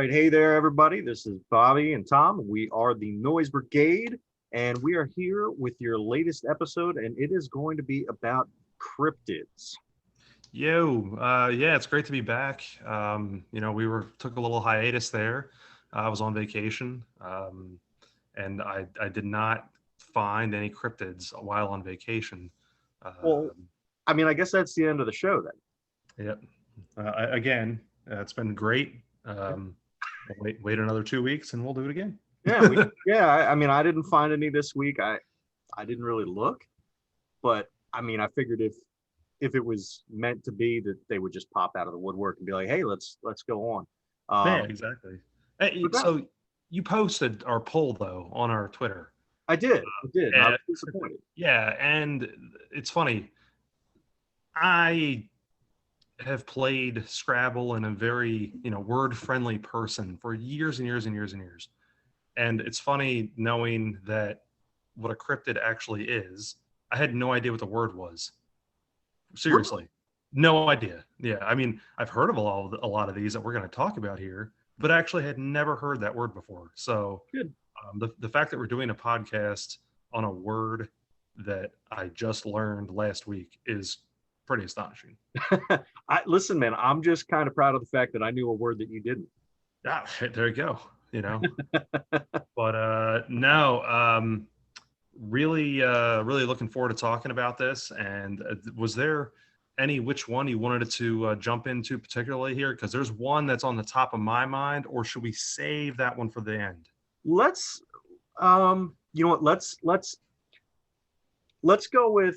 right. Hey there, everybody. This is Bobby and Tom. We are the Noise Brigade, and we are here with your latest episode, and it is going to be about cryptids. Yeah, it's great to be back. We took a little hiatus there. I was on vacation, and I did not find any cryptids while on vacation. Well, Um, I guess that's the end of the show then. yep. Again, it's been great. Wait another 2 weeks, and we'll do it again. Yeah, I didn't find any this week. I didn't really look, but I figured if it was meant to be that they would just pop out of the woodwork and be like, hey, let's go on. Yeah, Um, exactly. Hey, but that, so you posted our poll though on our Twitter. I did, and I And, was disappointed. yeah, and it's funny. I have played Scrabble and a very, word friendly person for years and years and years and years. And it's funny knowing that what a cryptid actually is. I had no idea what the word was. Really? Seriously, no idea. Yeah, I've heard of a lot of these that we're going to talk about here, but I actually had never heard that word before. So Good. the fact that we're doing a podcast on a word that I just learned last week is pretty astonishing. Listen, man, I'm just kind of proud of the fact that I knew a word that you didn't. Yeah, there you go. But no, really looking forward to talking about this. And was there which one you wanted to jump into particularly here? Because there's one that's on the top of my mind, or should we save that one for the end? Let's you know what, let's go with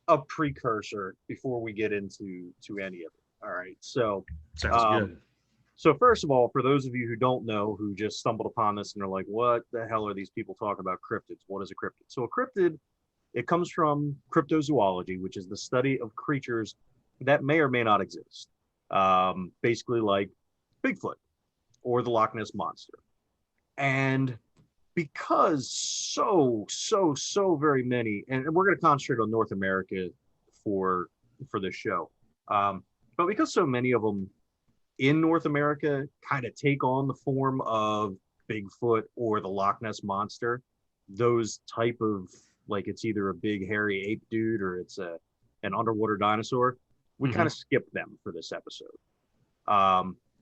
a precursor before we get into any of it. All right. Sounds Um good. so first of all, for those of you who don't know, who just stumbled upon this and are like, what the hell are these people talking about cryptids? What is a cryptid? So a cryptid, it comes from cryptozoology, which is the study of creatures that may or may not exist. Basically like Bigfoot or the Loch Ness Monster. And because so very many, and we're going to concentrate on North America for this show, but because so many of them in North America kind of take on the form of Bigfoot or the Loch Ness Monster, those type of, like, it's either a big hairy ape dude or it's an underwater dinosaur, we kind of skip them for this episode.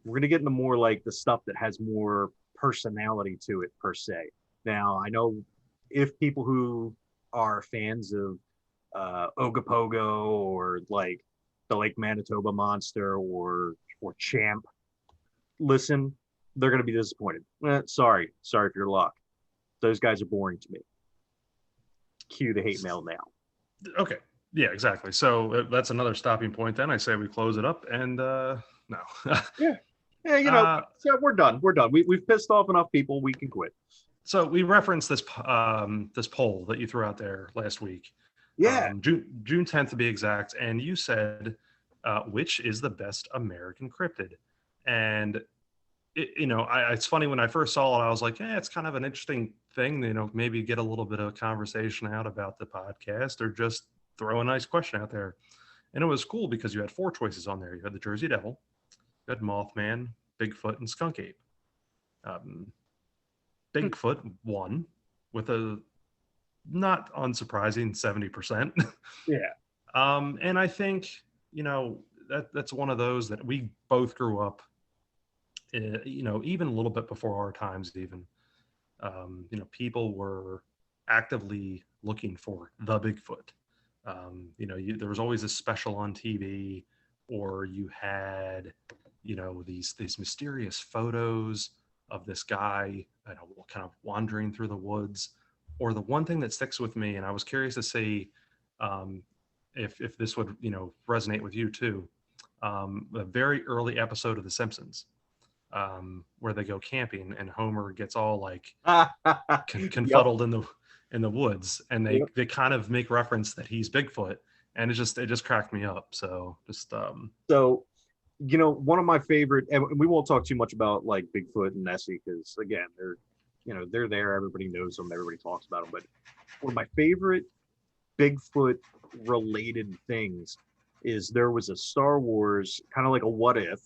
We're going to get into more like the stuff that has more personality to it per se. Now, I know if people who are fans of Ogopogo or like the Lake Manitoba Monster or Champ listen, they're going to be disappointed. Sorry for your luck. Those guys are boring to me. Cue the hate mail now. Okay. Yeah, exactly. So that's another stopping point. Then I say we close it up, and no. Yeah, so we're done. We've pissed off enough people. We can quit. So we referenced this this poll that you threw out there last week. Yeah. June 10th to be exact, and you said which is the best American cryptid, and it's funny, when I first saw it, I was like, it's kind of an interesting thing, maybe get a little bit of conversation out about the podcast or just throw a nice question out there. And it was cool because you had 4 choices on there. You had the Jersey Devil, you had Mothman, Bigfoot, and Skunk Ape. Bigfoot won with a not unsurprising 70%. Yeah. And I think, that's one of those that we both grew up, even a little bit before our times, even. People were actively looking for the Bigfoot. There was always a special on TV, or you had, these mysterious photos of this guy, kind of wandering through the woods. Or the one thing that sticks with me, and I was curious to see if this would, resonate with you too. A very early episode of The Simpsons, where they go camping and Homer gets all like confuddled in the woods, and they kind of make reference that he's Bigfoot, and it just cracked me up. So just So, one of my favorite, and we won't talk too much about like Bigfoot and Nessie because again, they're there, everybody knows them, everybody talks about them. But one of my favorite Bigfoot related things is there was a Star Wars kind of like a what if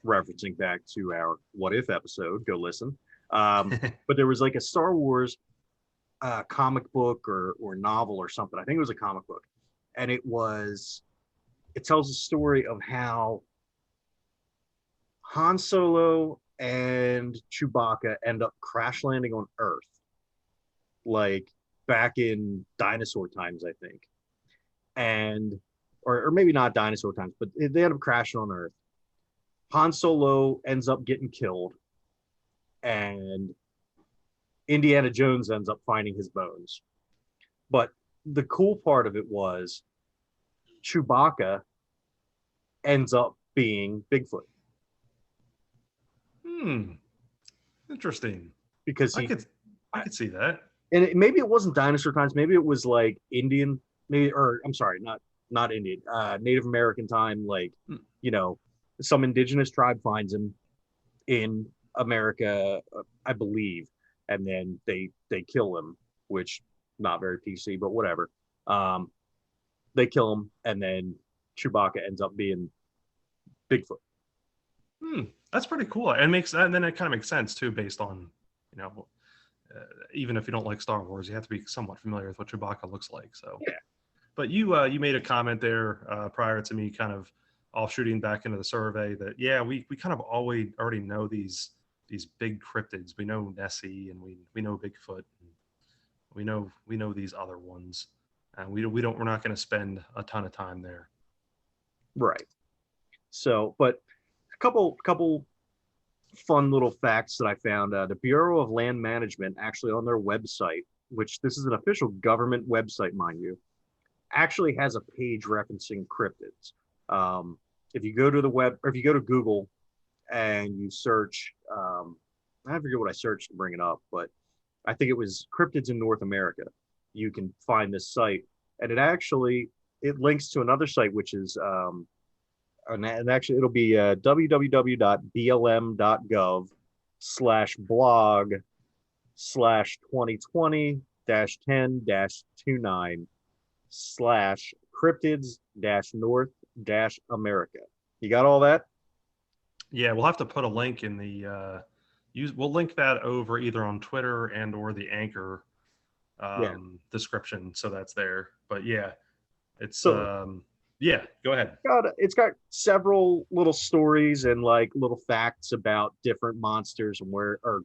referencing back to our What If episode. Go listen. But there was like a Star Wars comic book or novel or something. I think it was a comic book, and it tells the story of how Han Solo and Chewbacca end up crash landing on Earth, like back in dinosaur times, I think, and or maybe not dinosaur times, but they end up crashing on Earth. Han Solo ends up getting killed, and Indiana Jones ends up finding his bones. But the cool part of it was Chewbacca ends up being Bigfoot. Interesting. Because I could see that. And maybe it wasn't dinosaur times. Maybe it was like Indian, maybe, or I'm sorry, not Indian, Native American time. Like, some indigenous tribe finds him in America, I believe, and then they kill him, which not very PC, but whatever. They kill him, and then Chewbacca ends up being Bigfoot. That's pretty cool. And then it kind of makes sense too, based on, even if you don't like Star Wars, you have to be somewhat familiar with what Chewbacca looks like. So, yeah. But you made a comment there prior to me kind of offshooting back into the survey that, we kind of already know these big cryptids. We know Nessie, and we know Bigfoot. And we know these other ones, and we're not going to spend a ton of time there. Right. So, but a couple fun little facts that I found. The Bureau of Land Management, actually on their website, which this is an official government website, mind you, actually has a page referencing cryptids. If you go to the web, or if you go to Google and you search, I forget what I searched to bring it up, but I think it was cryptids in North America. You can find this site, and it links to another site, which is, and actually it'll be www.blm.gov/2020-10-29/cryptids-north-america. You got all that? Yeah, we'll have to put a link in the we'll link that over either on Twitter or the Anchor description, so that's there. But it's go ahead. It's got several little stories and like little facts about different monsters and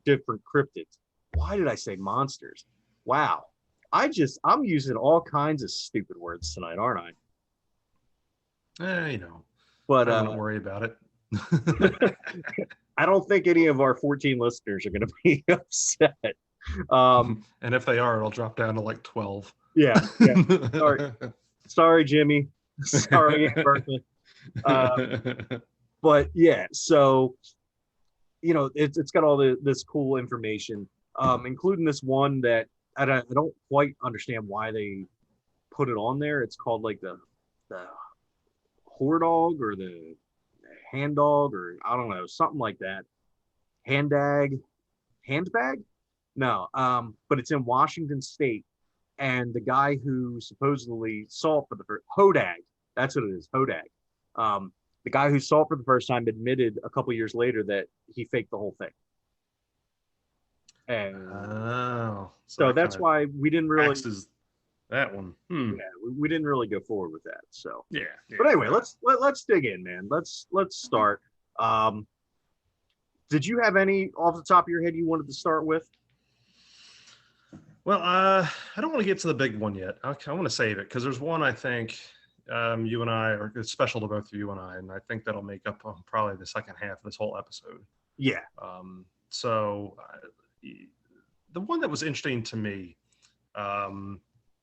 different cryptids. Why did I say monsters? Wow. I'm using all kinds of stupid words tonight, aren't I? But I don't worry about it. I don't think any of our 14 listeners are going to be upset. And if they are, it'll drop down to like 12. Yeah. Sorry, Jimmy. Sorry, Bertha. But yeah, so it's got all this cool information, including this one that I don't quite understand why they put it on there. It's called like the whore dog or the hand dog, or I don't know, something like that. Handbag? No, but it's in Washington State, and the guy who supposedly saw it for the first Hodag, that's what it is, Hodag. The guy who saw it for the first time admitted a couple years later that he faked the whole thing. And so that's why we didn't really that one. Yeah, we didn't really go forward with that. So yeah. But anyway, let's dig in, man. Let's start. Did you have any off the top of your head you wanted to start with? Well, I don't want to get to the big one yet. I want to save it because there's one I think you and I are special to both of you and I think that'll make up probably the second half of this whole episode. Yeah. So the one that was interesting to me,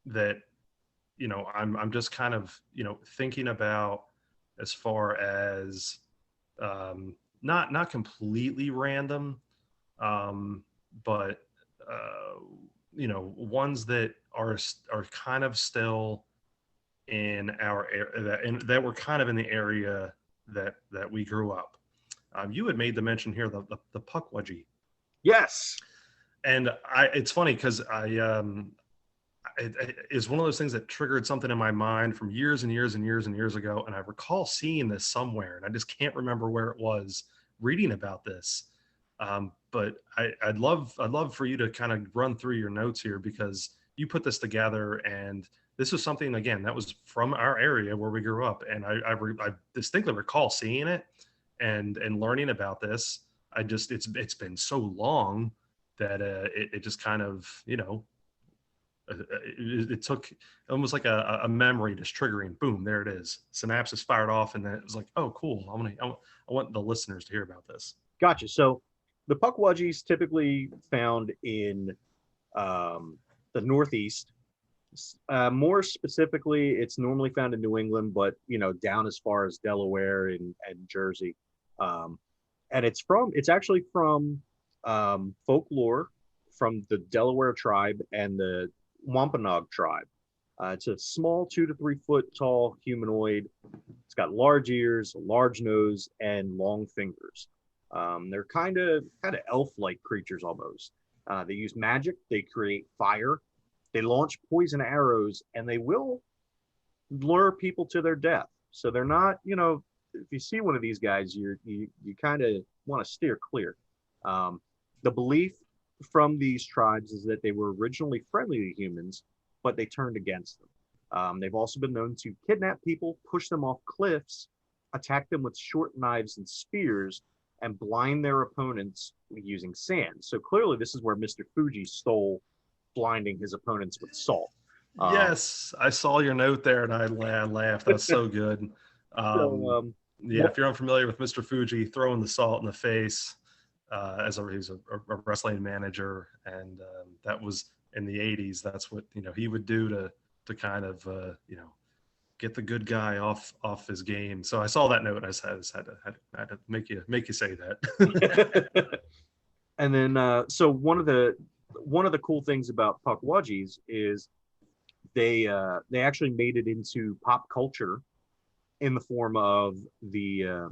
that I'm just kind of thinking about as far as not completely random, but ones that are kind of still in our area, that were kind of in the area that we grew up. You had made the mention here, the puckwudgie. Yes. And it's funny because it is one of those things that triggered something in my mind from years and years and years and years ago. And I recall seeing this somewhere, and I just can't remember where it was. reading about this. But I'd love for you to kind of run through your notes here, because you put this together, and this was something, again, that was from our area where we grew up, and I distinctly recall seeing it and learning about this. It's been so long that it just kind of, it took almost like a memory just triggering. Boom, there it is. Synapses fired off, and then it was like, oh, cool. I want the listeners to hear about this. Gotcha. So the Pukwudgies typically found in the Northeast. More specifically, it's normally found in New England, but down as far as Delaware and Jersey. And it's actually from folklore from the Delaware tribe and the Wampanoag tribe. It's a small 2 to 3 foot tall humanoid. It's got large ears, a large nose, and long fingers. They're kind of elf-like creatures almost. They use magic. They create fire. They launch poison arrows, and they will lure people to their death. So they're not, if you see one of these guys, you kind of want to steer clear. The belief from these tribes is that they were originally friendly to humans, but they turned against them. They've also been known to kidnap people, push them off cliffs, attack them with short knives and spears, and blind their opponents using sand. So clearly this is where Mr. Fuji stole blinding his opponents with salt. Yes, I saw your note there, and I laughed. That's so good. If you're unfamiliar with Mr. Fuji, throwing the salt in the face, he's a wrestling manager, and that was in the 80s. That's what he would do to kind of get the good guy off his game. So I saw that note, and I just had to make you say that. And then so one of the cool things about Pukwudgies is they actually made it into pop culture in the form of the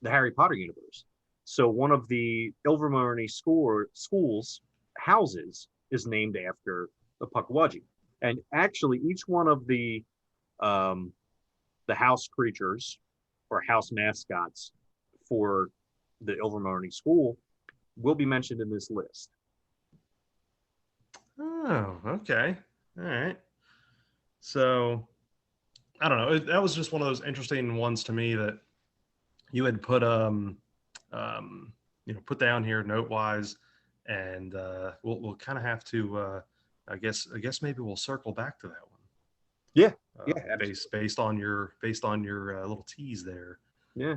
Harry Potter universe. So one of the Ilvermorny schools houses is named after the Pukwudgie, and actually each one of the house creatures or house mascots for the Ilvermorny school will be mentioned in this list. Oh, okay. All right. So I don't know. That was just one of those interesting ones to me that you had put put down here note wise, and we'll kind of have to I guess maybe we'll circle back to that one. Yeah. Based on your little tease there. Yeah.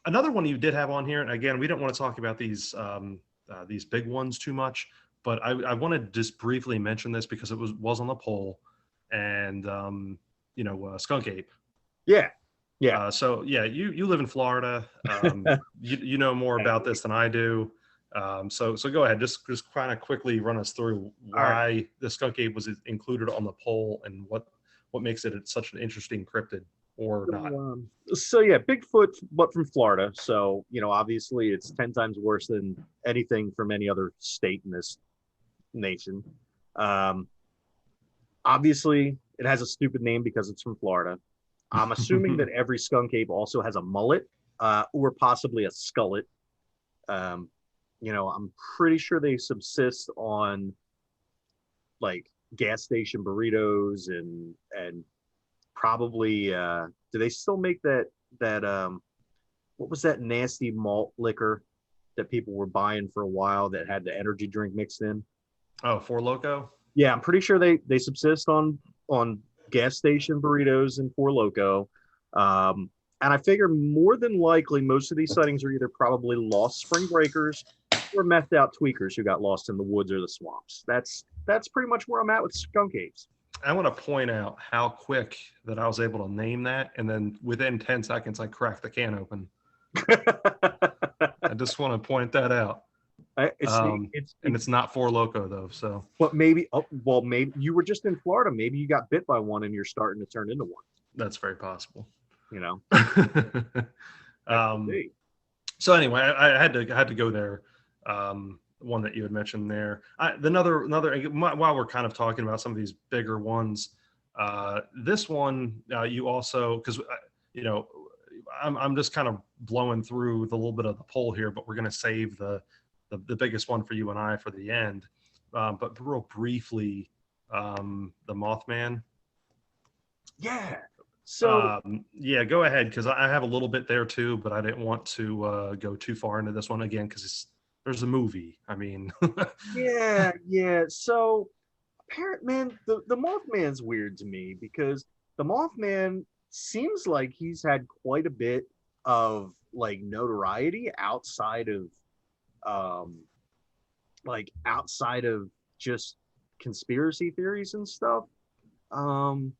Another one you did have on here, and again, we don't want to talk about these big ones too much, but I want to just briefly mention this because it was on the poll, and skunk ape. Yeah. Yeah. So yeah, you live in Florida. You know more about this than I do. So go ahead, just kind of quickly run us through why the skunk ape was included on the poll, and what makes it such an interesting cryptid or not. So yeah, Bigfoot, but from Florida. So obviously it's 10 times worse than anything from any other state in this nation. Obviously it has a stupid name because it's from Florida. I'm assuming that every skunk ape also has a mullet, or possibly a skullet. I'm pretty sure they subsist on like gas station burritos and probably do they still make that what was that nasty malt liquor that people were buying for a while that had the energy drink mixed in? Oh, Four Loko? Yeah, I'm pretty sure they subsist on gas station burritos and Four Loko. And I figure more than likely most of these sightings are either probably lost spring breakers or methed out tweakers who got lost in the woods or the swamps. That's pretty much where I'm at with skunk apes. I want to point out how quick that I was able to name that, and then within 10 seconds I cracked the can open. I just want to point that out. It's not Four Loko though, so. But maybe you were just in Florida. Maybe you got bit by one and you're starting to turn into one. That's very possible. So anyway, I had to go there. One that you had mentioned there. Another while we're kind of talking about some of these bigger ones, this one you also, because I'm just kind of blowing through the little bit of the poll here, but we're going to save the biggest one for you and I for the end. But real briefly, the Mothman. Yeah. So Yeah, go ahead, because I have a little bit there too, but I didn't want to go too far into this one again because there's a movie. I mean, yeah. So apparent man, the Mothman's weird to me because the Mothman seems like he's had quite a bit of like notoriety um outside of just conspiracy theories and stuff. Um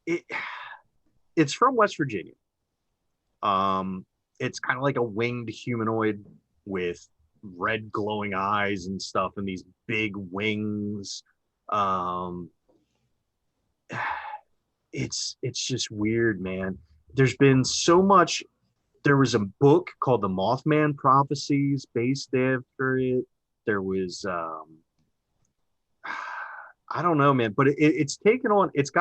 it it's from West Virginia. Um it's kind of like a winged humanoid with red glowing eyes and stuff and these big wings. Um it's just weird, man. There's been so much. There was a book called The Mothman Prophecies based after it. There was I don't know, man, but it's taken on. It's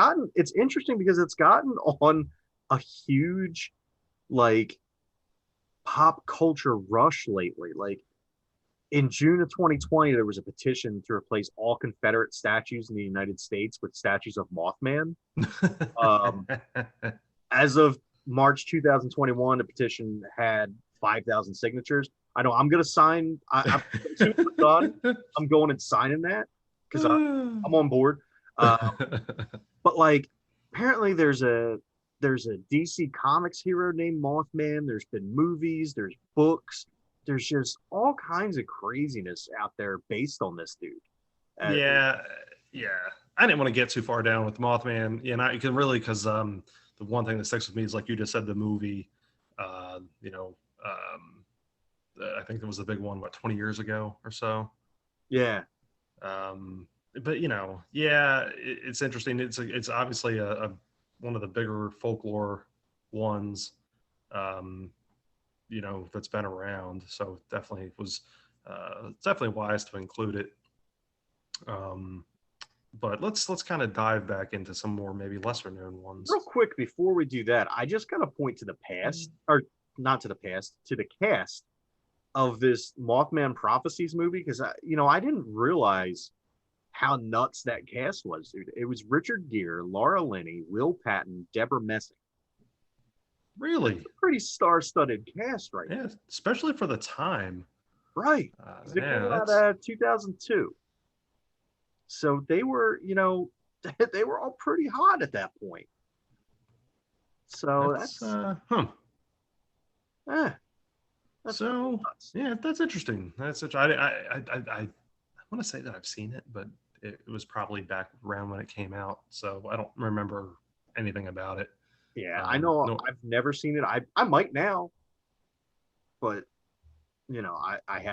interesting because it's gotten on a huge like pop culture rush lately. Like in June of 2020, there was a petition to replace all Confederate statues in the United States with statues of Mothman. Um, as of March 2021, the petition had 5,000 signatures. I know I'm going to sign. I'm done. I'm going and signing that because I'm on board. But like, apparently there's a DC Comics hero named Mothman. There's been movies. There's books. There's just all kinds of craziness out there based on this dude. Yeah. I didn't want to get too far down with Mothman, and I can really because the one thing that sticks with me is like you just said, the movie. I think there was the big one 20 years ago or so. Yeah. But it's interesting. It's obviously a one of the bigger folklore ones. That's been around, so definitely was definitely wise to include it. But let's kind of dive back into some more maybe lesser known ones. Real quick before we do that, I just gotta point to the past, or not to the past, to the cast of this Mothman Prophecies movie because I didn't realize how nuts that cast was, dude. It was Richard Gere, Laura Linney, Will Patton, Deborah Messing. Really? That's a pretty star-studded cast right now. Yeah, especially for the time. Right. It came out 2002. So they were, they were all pretty hot at that point. So that's that's interesting. That's such. I want to say that I've seen it, but it was probably back around when it came out, so I don't remember anything about it. Yeah, I know. No. I've never seen it. I might now, but I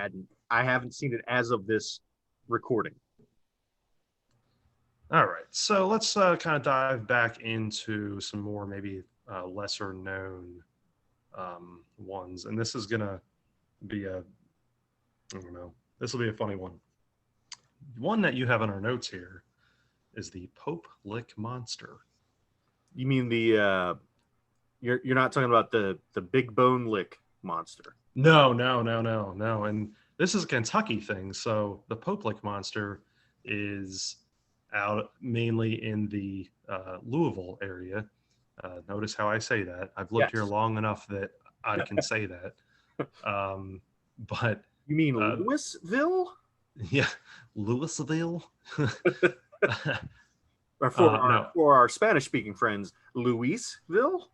haven't seen it as of this recording. All right, so let's kind of dive back into some more maybe lesser known ones, and this is gonna be this will be a funny one. One that you have in our notes here is the Pope Lick Monster. You mean the you're not talking about the big bone lick monster? No. And this is a Kentucky thing. So the Pope Lick Monster is out mainly in the Louisville area. Notice how I say that. I've lived here long enough that I can say that. But you mean Louisville? Yeah, Louisville. Or for our Spanish-speaking friends, Louisville.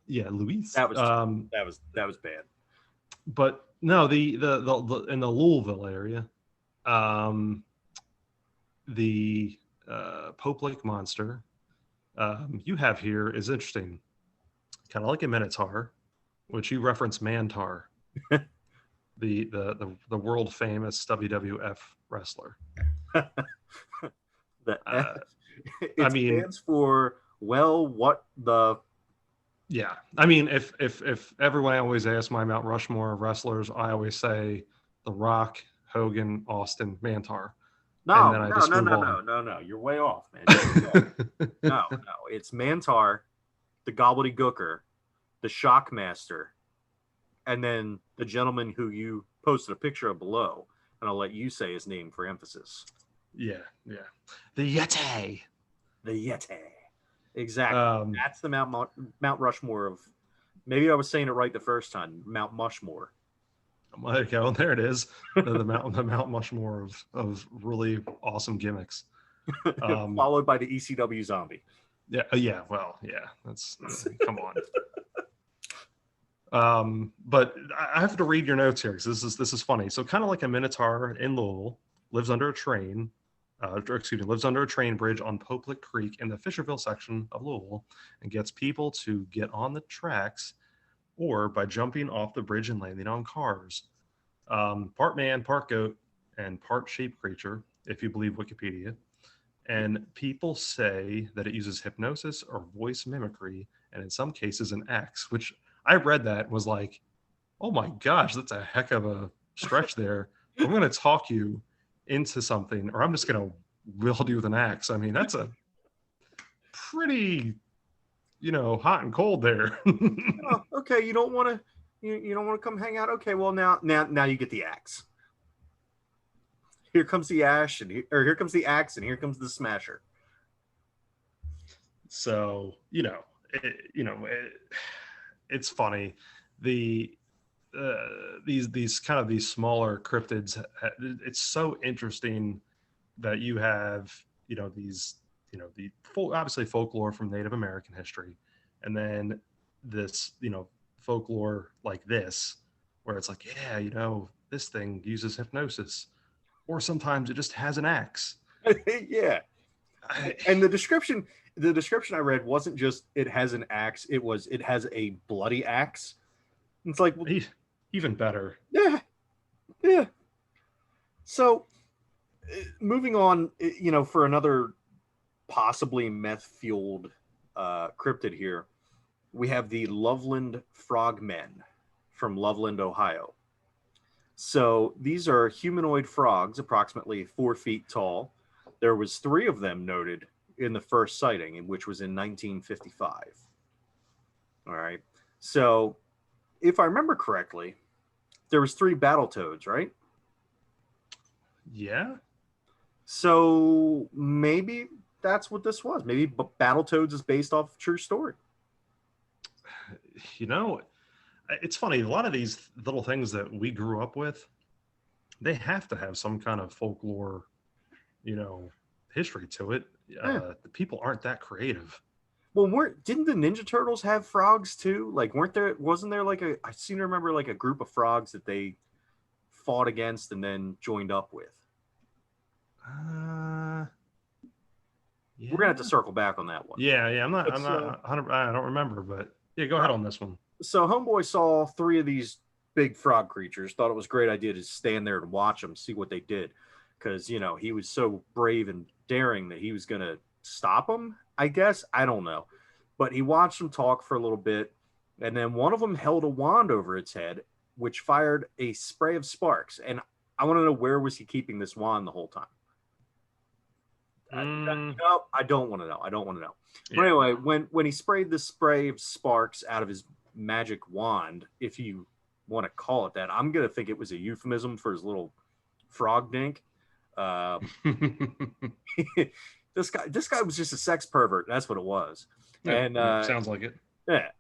Yeah, Luis. That was bad. But no, the in the Louisville area, the Pope Lake Monster you have here is interesting. Kind of like a Minotaur, which you reference Mantar, the world famous WWF wrestler. It stands for what the. Yeah, I mean, if everyone always asks my Mount Rushmore of wrestlers, I always say The Rock, Hogan, Austin, Mantar. No, you're way off, man. No, it's Mantar, the Gobbledygooker, the Shockmaster, and then the gentleman who you posted a picture of below. And I'll let you say his name for emphasis. Yeah. The Yeti. The Yeti. Exactly. That's the Mount Rushmore of. Maybe I was saying it right the first time. Mount Mushmore. Okay, well, there it is. The Mount Mushmore of really awesome gimmicks. Followed by the ECW zombie. Yeah. Well, yeah. That's come on. But I have to read your notes here because this is funny. So kind of like a Minotaur in Louisville lives under a train. Lives under a train bridge on Poplick Creek in the Fisherville section of Louisville and gets people to get on the tracks or by jumping off the bridge and landing on cars. Part man, part goat, and part sheep creature, if you believe Wikipedia. And people say that it uses hypnosis or voice mimicry, and in some cases an axe, which I read that was like, oh my gosh, that's a heck of a stretch there. I'm going to talk you into something, or I'm just going to wield you with an axe. I mean, that's a pretty, hot and cold there. Oh, okay, you don't want to come hang out. Okay, well now you get the axe. Here comes the ash, here comes the axe, and here comes the smasher. So it's funny. These kind of these smaller cryptids. It's so interesting that you have obviously folklore from Native American history, and then this folklore like this, where it's like, yeah, this thing uses hypnosis, or sometimes it just has an axe. Yeah. And the description I read wasn't just it has an axe, it has a bloody axe. It's like, well, even better. Yeah. So moving on, for another possibly meth-fueled cryptid here, we have the Loveland Frogmen from Loveland, Ohio. So these are humanoid frogs, approximately 4 feet tall. There was 3 of them noted in the first sighting, which was in 1955. All right. So if I remember correctly, there was 3 Battletoads, right? Yeah. So maybe that's what this was. Maybe Battletoads is based off a true story. It's funny. A lot of these little things that we grew up with, they have to have some kind of folklore, history to it. The people aren't that creative. Well, didn't the Ninja Turtles have frogs too? Like, wasn't there like I seem to remember like a group of frogs that they fought against and then joined up with. Yeah. We're gonna have to circle back on that one. Yeah. I'm not 100. I don't remember, but yeah, go ahead on this one. So Homeboy saw 3 of these big frog creatures, thought it was a great idea to stand there and watch them, see what they did. Because, he was so brave and daring that he was going to stop them, I guess. I don't know. But he watched them talk for a little bit. And then one of them held a wand over its head, which fired a spray of sparks. And I want to know, where was he keeping this wand the whole time? No, I don't want to know. Yeah. But anyway, when he sprayed the spray of sparks out of his magic wand, if you want to call it that, I'm going to think it was a euphemism for his little frog dink. This guy was just a sex pervert. That's what it was. Yeah, and sounds like it. Yeah,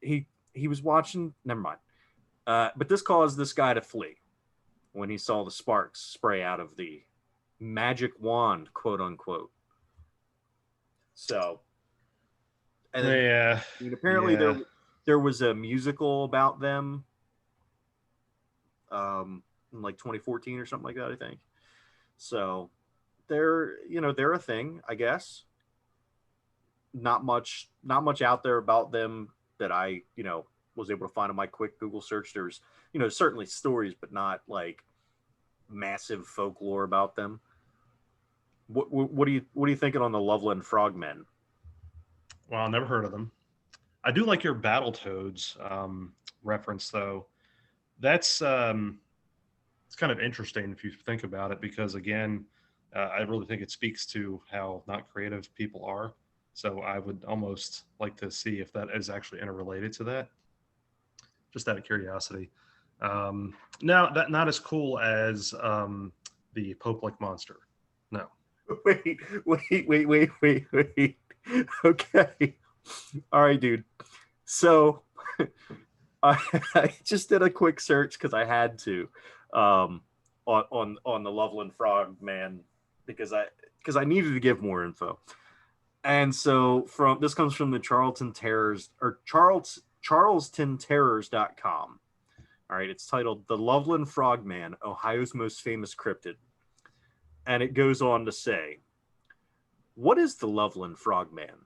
he was watching. Never mind. But this caused this guy to flee when he saw the sparks spray out of the magic wand, quote unquote. So, and then, apparently there was a musical about them, in like 2014 or something like that, I think. So they're a thing, I guess. Not much out there about them that I, was able to find in my quick Google search. There's, certainly stories, but not like massive folklore about them. What are you thinking on the Loveland Frogmen? Well, I never heard of them. I do like your Battletoads reference, though. That's it's kind of interesting if you think about it, because again, I really think it speaks to how not creative people are. So I would almost like to see if that is actually interrelated to that, just out of curiosity. Now, that not as cool as the Pope-like monster. No. Wait. Okay. All right, dude. So I, I just did a quick search because I had to on the Loveland Frog Man because I needed to give more info. And so from this comes from the Charlton Terrors or charlestonterrors.com. All right, it's titled The Loveland Frogman, Ohio's Most Famous Cryptid. And it goes on to say, what is the Loveland Frogman?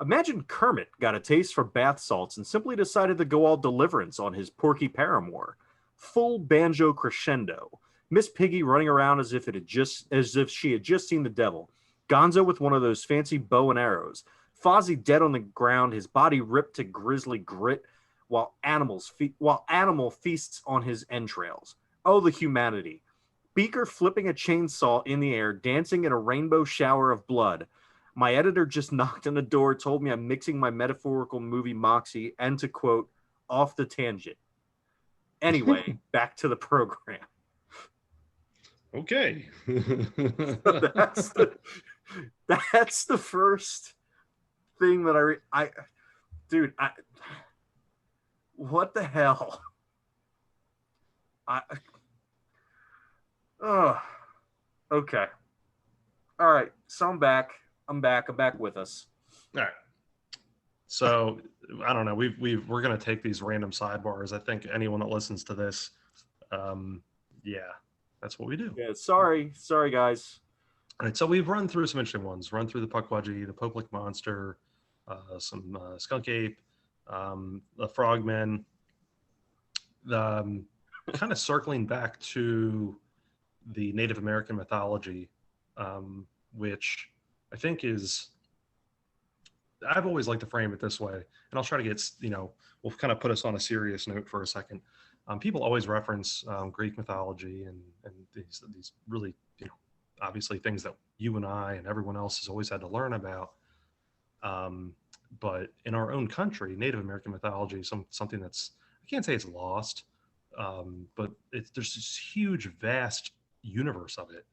Imagine Kermit got a taste for bath salts and simply decided to go all deliverance on his Porky Paramour. Full banjo crescendo. Miss Piggy running around as if she had just seen the devil. Gonzo with one of those fancy bow and arrows. Fozzie dead on the ground, his body ripped to grisly grit, while Animal feasts on his entrails. Oh, the humanity. Beaker flipping a chainsaw in the air, dancing in a rainbow shower of blood. My editor just knocked on the door, told me I'm mixing my metaphorical movie Moxie, and to quote, off the tangent. Anyway, back to the program. Okay. So that's the first thing that dude, what the hell? Okay. All right. So I'm back. I'm back with us. All right. So I don't know. We're gonna take these random sidebars. I think anyone that listens to this, yeah, that's what we do. Yeah. Sorry, guys. All right. So we've run through some interesting ones. Run through the Puckwudgie, the Pope-like monster, some skunk ape, the frogmen. Kind of circling back to the Native American mythology, which I think is, I've always liked to frame it this way, and I'll try to get, we'll kind of put us on a serious note for a second. People always reference Greek mythology and these really, obviously things that you and I and everyone else has always had to learn about. But in our own country, Native American mythology is something that's, I can't say it's lost, but there's this huge, vast universe of it.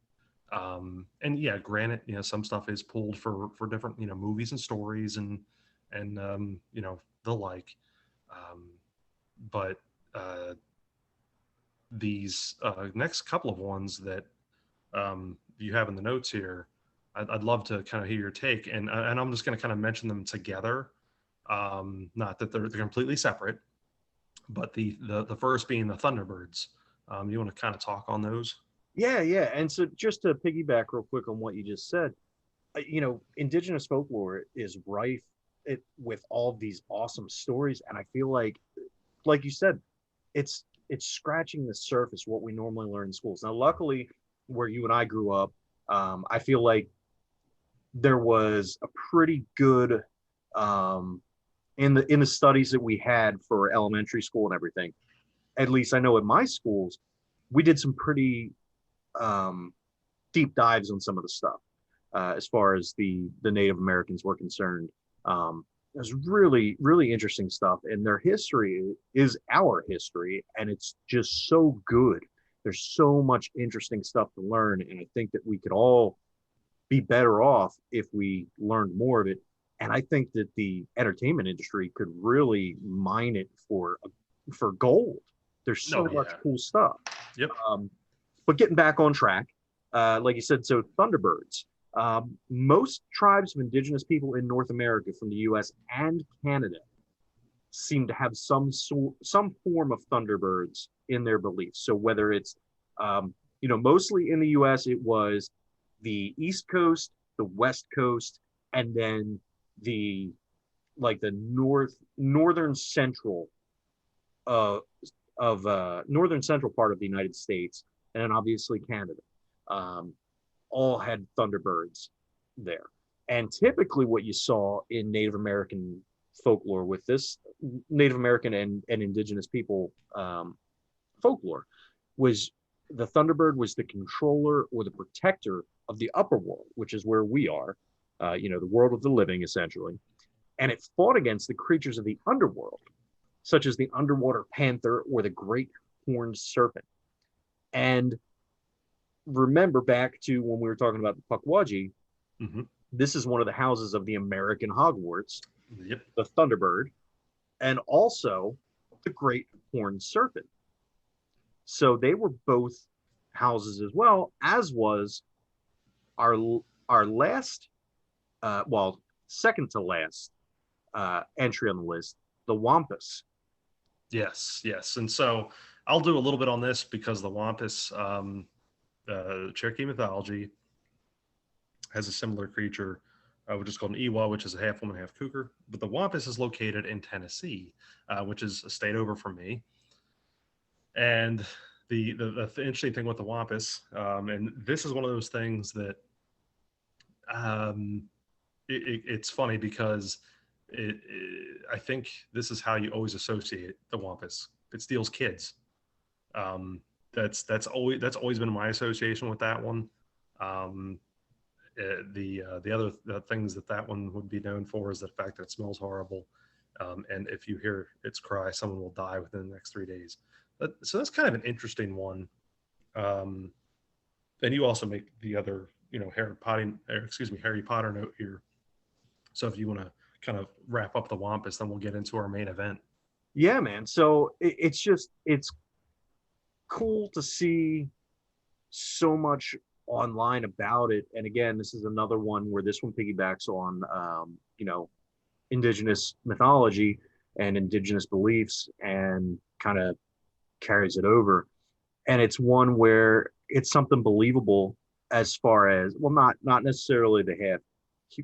And yeah, granted, some stuff is pulled for different, movies and stories and the like. But these next couple of ones that you have in the notes here, I'd love to kind of hear your take, and I'm just going to kind of mention them together. Not that they're completely separate, but the first being the Thunderbirds. You want to kind of talk on those? Yeah. And so just to piggyback real quick on what you just said, indigenous folklore is rife with all of these awesome stories. And I feel like you said, it's scratching the surface, what we normally learn in schools. Now, luckily, where you and I grew up, I feel like there was a pretty good, in the studies that we had for elementary school and everything, at least I know at my schools, we did some pretty deep dives on some of the stuff as far as the Native Americans were concerned. It was really, really interesting stuff, and their history is our history, and it's just so good. There's so much interesting stuff to learn, and I think that we could all be better off if we learned more of it. And I think that the entertainment industry could really mine it for gold. There's so much cool stuff. Yep. But getting back on track, like you said, so Thunderbirds. Most tribes of indigenous people in North America from the U.S. and Canada seem to have some form of Thunderbirds in their beliefs. So whether it's, mostly in the U.S., it was the East Coast, the West Coast, and then the northern central northern central part of the United States, and then obviously Canada. All had Thunderbirds there. And typically what you saw in Native American folklore with this Native American and indigenous people folklore was the Thunderbird was the controller or the protector of the upper world, which is where we are. the world of the living, essentially. And it fought against the creatures of the underworld, such as the underwater panther or the great horned serpent. And remember back to when we were talking about the Pukwudgie, Mm-hmm. this is one of the houses of the American Hogwarts, Yep. the Thunderbird, and also the great horned serpent. So they were both houses as well, as was our our last, second to last entry on the list, the Wampus. Yes, yes. And so I'll do a little bit on this because the Wampus, Cherokee mythology, has a similar creature, which is called an Ewa, which is a half woman, half cougar. But the Wampus is located in Tennessee, which is a state over from me. And the interesting thing with the Wampus, and this is one of those things that um, it's funny because I think this is how you always associate the Wampus. It steals kids. Um, that's always been my association with that one. Um, the other things that one would be known for is the fact that it smells horrible, and if you hear its cry, someone will die within the next 3 days. So that's kind of an interesting one. And you also make the other, Harry Potter note here. So if you want to kind of wrap up the Wampus, then we'll get into our main event. Yeah, man. So it's cool to see so much online about it. And again, this is another one where this one piggybacks on, indigenous mythology and indigenous beliefs and kind of carries it over. And it's one where it's something believable as far as, well, not necessarily the half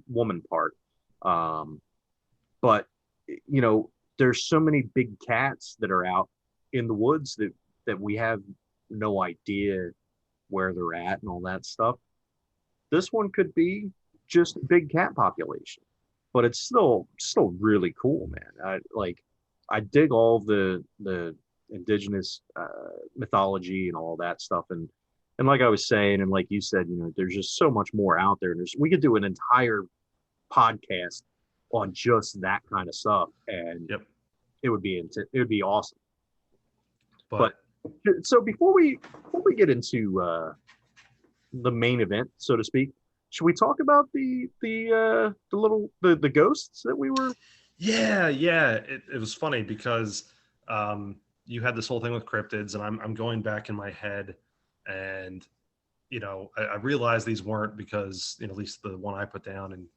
woman part, but there's so many big cats that are out in the woods that we have no idea where they're at and all that stuff. This one could be just a big cat population, but it's still really cool, man. I dig all the indigenous mythology and all that stuff, and like I was saying, and like you said, there's just so much more out there. We could do an entire podcast on just that kind of stuff, and Yep. it would be awesome. But so before we get into the main event, so to speak, should we talk about the ghosts that we were? Yeah. It was funny because you had this whole thing with cryptids, and I'm going back in my head, and I realized these weren't because at least the one I put down, and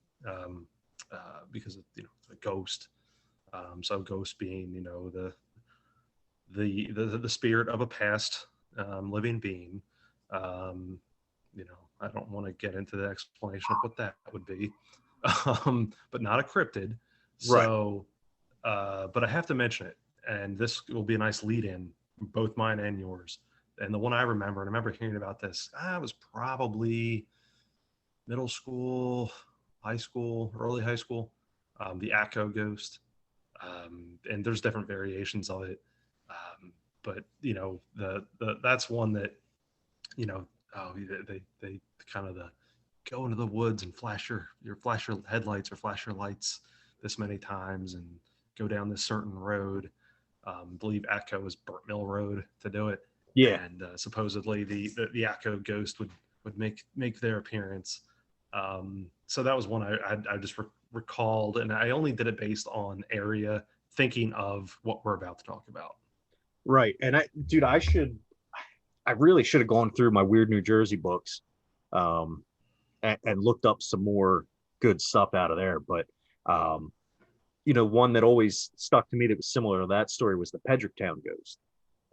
because of a ghost. So ghost being the spirit of a past living being. I don't want to get into the explanation of what that would be, but not a cryptid. So, but I have to mention it, and this will be a nice lead-in, both mine and yours. And the one I remember hearing about this, I was probably middle school, high school, early high school, the Atco ghost. And there's different variations of it. But that's one that, they kind of go into the woods and flash your headlights or flash your lights this many times and go down this certain road. I believe Atco was Burt Mill Road to do it. Yeah. And supposedly the Atco ghost would make their appearance. So that was one I just recalled, and I only did it based on area, thinking of what we're about to talk about. Right. And I really should have gone through my Weird New Jersey books, and looked up some more good stuff out of there. But, one that always stuck to me that was similar to that story was the Pedricktown ghost.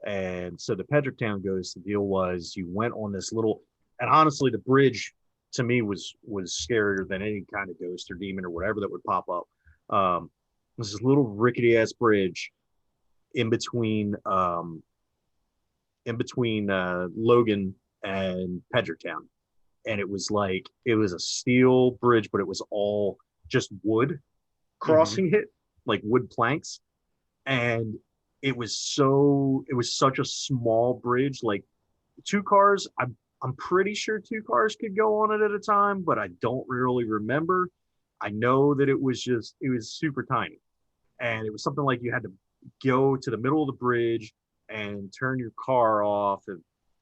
And so the Pedricktown ghost, the deal was you went on this little, and honestly, the bridge to me was scarier than any kind of ghost or demon or whatever that would pop up. This little rickety ass bridge in between Logan and Pedricktown, and it was a steel bridge, but it was all just wood crossing it, like wood planks, and it was such a small bridge, like two cars. I'm pretty sure two cars could go on it at a time, but I don't really remember. I know that it was super tiny. And it was something like you had to go to the middle of the bridge and turn your car off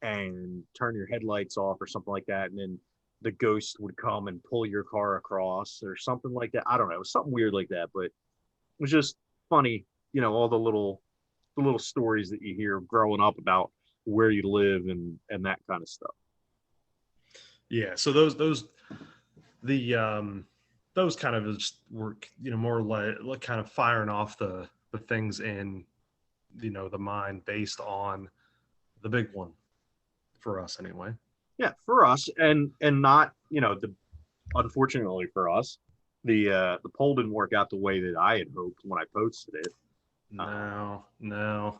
and turn your headlights off or something like that. And then the ghost would come and pull your car across or something like that. I don't know. It was something weird like that, but it was just funny, all the little stories that you hear growing up about where you live and that kind of stuff. Yeah. So the those kind of just were, more like kind of firing off the things in, the mind based on the big one for us anyway. Yeah, for us, and not, the unfortunately for us, the poll didn't work out the way that I had hoped when I posted it. No. I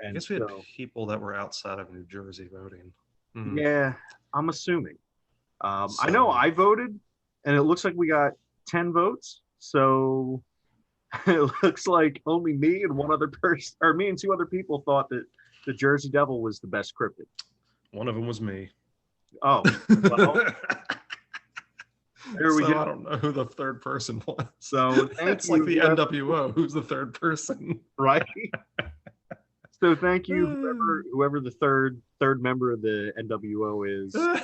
And guess we had so, people that were outside of New Jersey voting. Hmm. yeah, I'm assuming. I know So I voted, and it looks like we got 10 votes. So it looks like only me and one other person, or me and two other people, thought that the Jersey Devil was the best cryptid. one of them was me. Oh, well, there we So I go. don't know who the third person was. So thank That's like you, the whoever, NWO. Who's the third person? right? So thank you, whoever the third member of the NWO is, or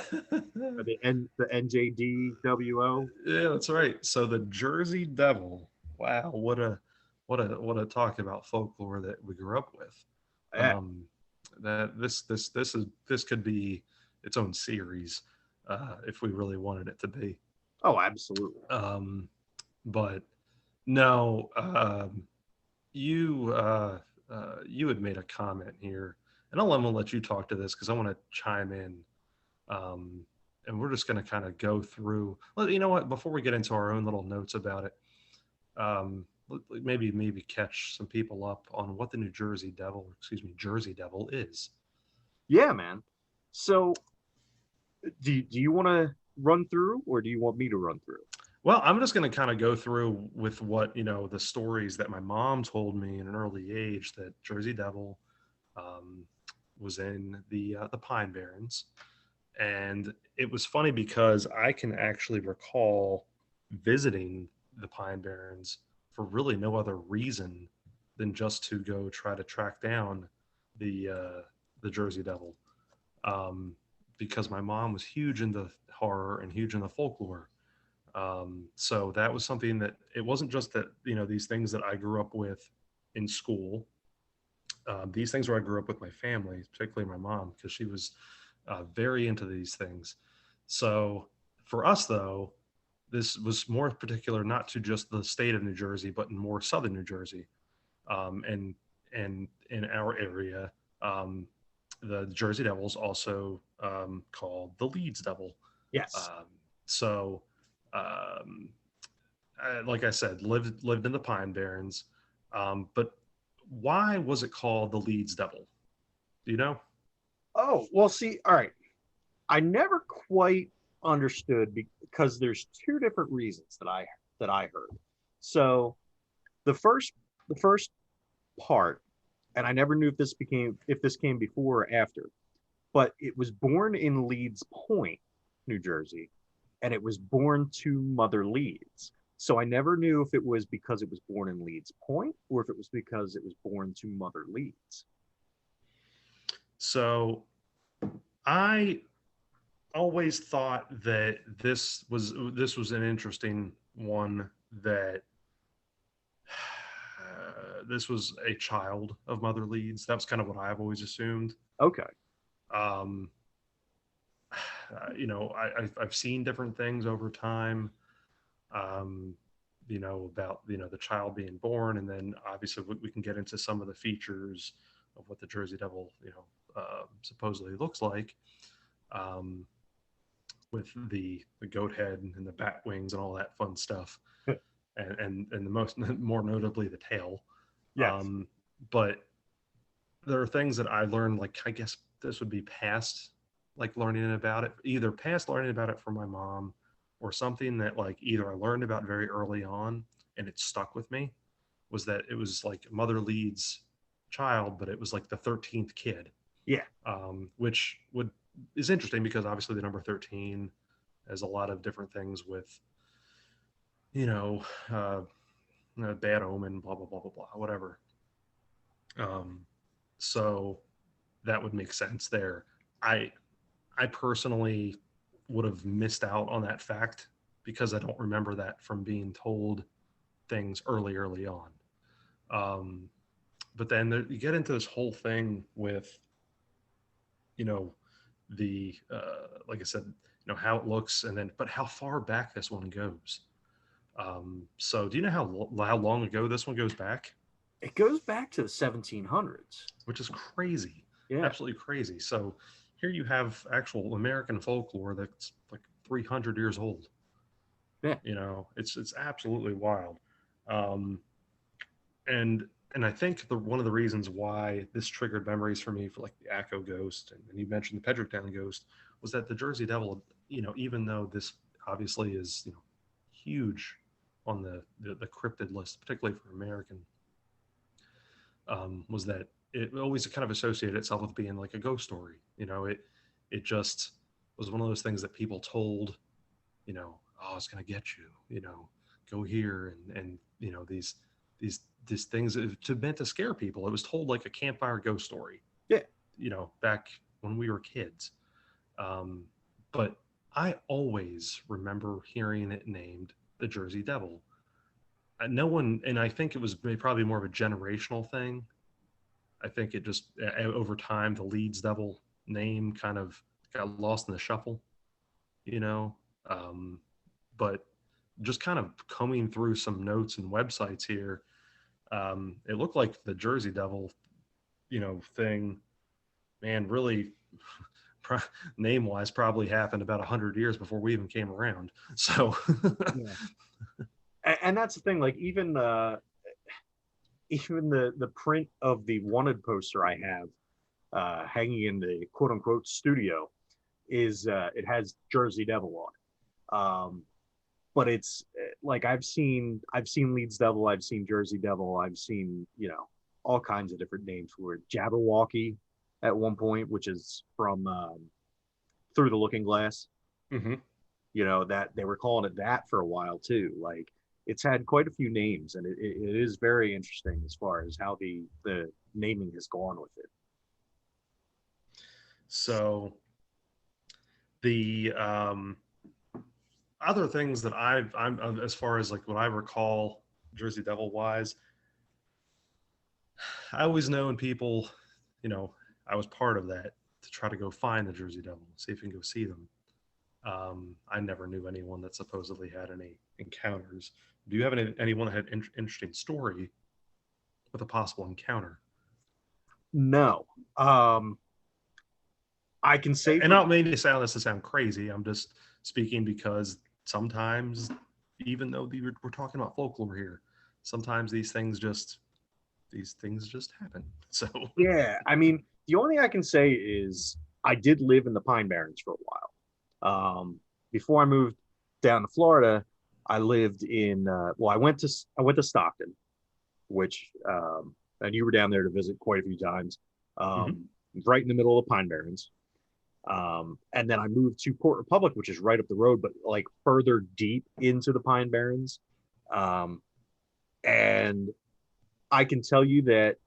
the NJDWO. Yeah, that's right. So the Jersey Devil. Wow, what a talk about folklore that we grew up with. Yeah. Um, that this could be its own series if we really wanted it to be. Oh, absolutely. But no, you had made a comment here, and I'm gonna let you talk to this because I want to chime in. Um, and we're just going to kind of go through. Well, you know what? Before we get into our own little notes about it, maybe catch some people up on what the Jersey Devil is. Yeah, man. So do you want to run through, or do you want me to run through? Well, I'm just going to kind of go through with what the stories that my mom told me in an early age that Jersey Devil um, was in the Pine Barrens. And it was funny because I can actually recall visiting the Pine Barrens for really no other reason than just to go try to track down the Jersey Devil, um, because my mom was huge into horror and huge into folklore. So that was something that it wasn't just that these things that I grew up with in school. These things where I grew up with my family, particularly my mom, because she was very into these things. So for us, though, this was more particular not to just the state of New Jersey, but in more southern New Jersey, and in our area, um, the Jersey Devils also called the Leeds Devil. Yes. Um, so, um, like I said, lived in the Pine Barrens, but why was it called the Leeds Devil? Do you know? Oh, well, see, all right. I never quite understood because there's two different reasons that I heard. So the first the first part, and I never knew if this came before or after, but it was born in Leeds Point, New Jersey, and it was born to Mother Leeds. So I never knew if it was because it was born in Leeds Point or if it was because it was born to Mother Leeds. So I always thought that this was an interesting one, that this was a child of Mother Leeds. That's kind of what I've always assumed. Okay. Um, I've seen different things over time. Um, about the child being born, and then obviously we can get into some of the features of what the Jersey Devil supposedly looks like. Um, with the goat head and the bat wings and all that fun stuff, and the most more notably the tail. Yes. But there are things that I learned, like I guess this would be past like learning about it, either past learning about it from my mom, or something that like either I learned about very early on and it stuck with me, was that it was like Mother Leeds child, but it was like the 13th kid, Yeah. which would is interesting because obviously the number 13 has a lot of different things with, you know, bad omen, blah, blah, blah, blah, blah, whatever. Um, so that would make sense there. I I personally would have missed out on that fact because I don't remember that from being told things early on. Um, but then you get into this whole thing with, you know, the like I said, you know, how it looks, and then but how far back this one goes. So do you know how long ago this one goes back? It goes back to the 1700s. Which is crazy, Yeah. absolutely crazy. So here you have actual American folklore that's like 300 years old. Yeah. You know, it's absolutely wild. Um, and and I think one of the reasons why this triggered memories for me for like the Acco ghost, and you mentioned the Pedrick Town ghost, was that the Jersey Devil, you know, even though this obviously is, you know, huge on the cryptid list, particularly for American, was that it always kind of associated itself with being like a ghost story. You know, it just was one of those things that people told, you know, oh, it's gonna get you, you know, go here, and you know, these things to meant to scare people. It was told like a campfire ghost story. Yeah. You know, back when we were kids. But I always remember hearing it named the Jersey Devil. No one, and I think it was probably more of a generational thing. I think it just over time the Leeds Devil name kind of got lost in the shuffle, you know. Um, but just kind of combing through some notes and websites here, it looked like the Jersey Devil, you know, thing, man, really name wise probably happened about 100 years before we even came around. So Yeah. And that's the thing. Like even the print of the wanted poster I have hanging in the quote unquote studio is it has Jersey Devil on it. But it's like I've seen Leeds Devil, I've seen Jersey Devil, I've seen, you know, all kinds of different names for it. Jabberwocky at one point, which is from Through the Looking Glass. Mhm. You know, that they were calling it that for a while too. Like it's had quite a few names, and it is very interesting as far as how the naming has gone with it. So the other things that I'm as far as like what I recall Jersey Devil wise, I always known people, you know, I was part of that to try to go find the Jersey Devil, see if we can go see them. I never knew anyone that supposedly had any encounters. Do you have anyone that had interesting story with a possible encounter? No, I can say And I for don't mean to sound this to sound crazy. I'm just speaking because sometimes, even though we're talking about folklore here, sometimes these things just happen. So yeah. I mean, the only thing I can say is I did live in the Pine Barrens for a while. Before I moved down to Florida, I lived in well, I went to Stockton, which and you were down there to visit quite a few times. mhm. Right in the middle of the Pine Barrens. And then I moved to Port Republic, which is right up the road, but like further deep into the Pine Barrens. Um, and I can tell you that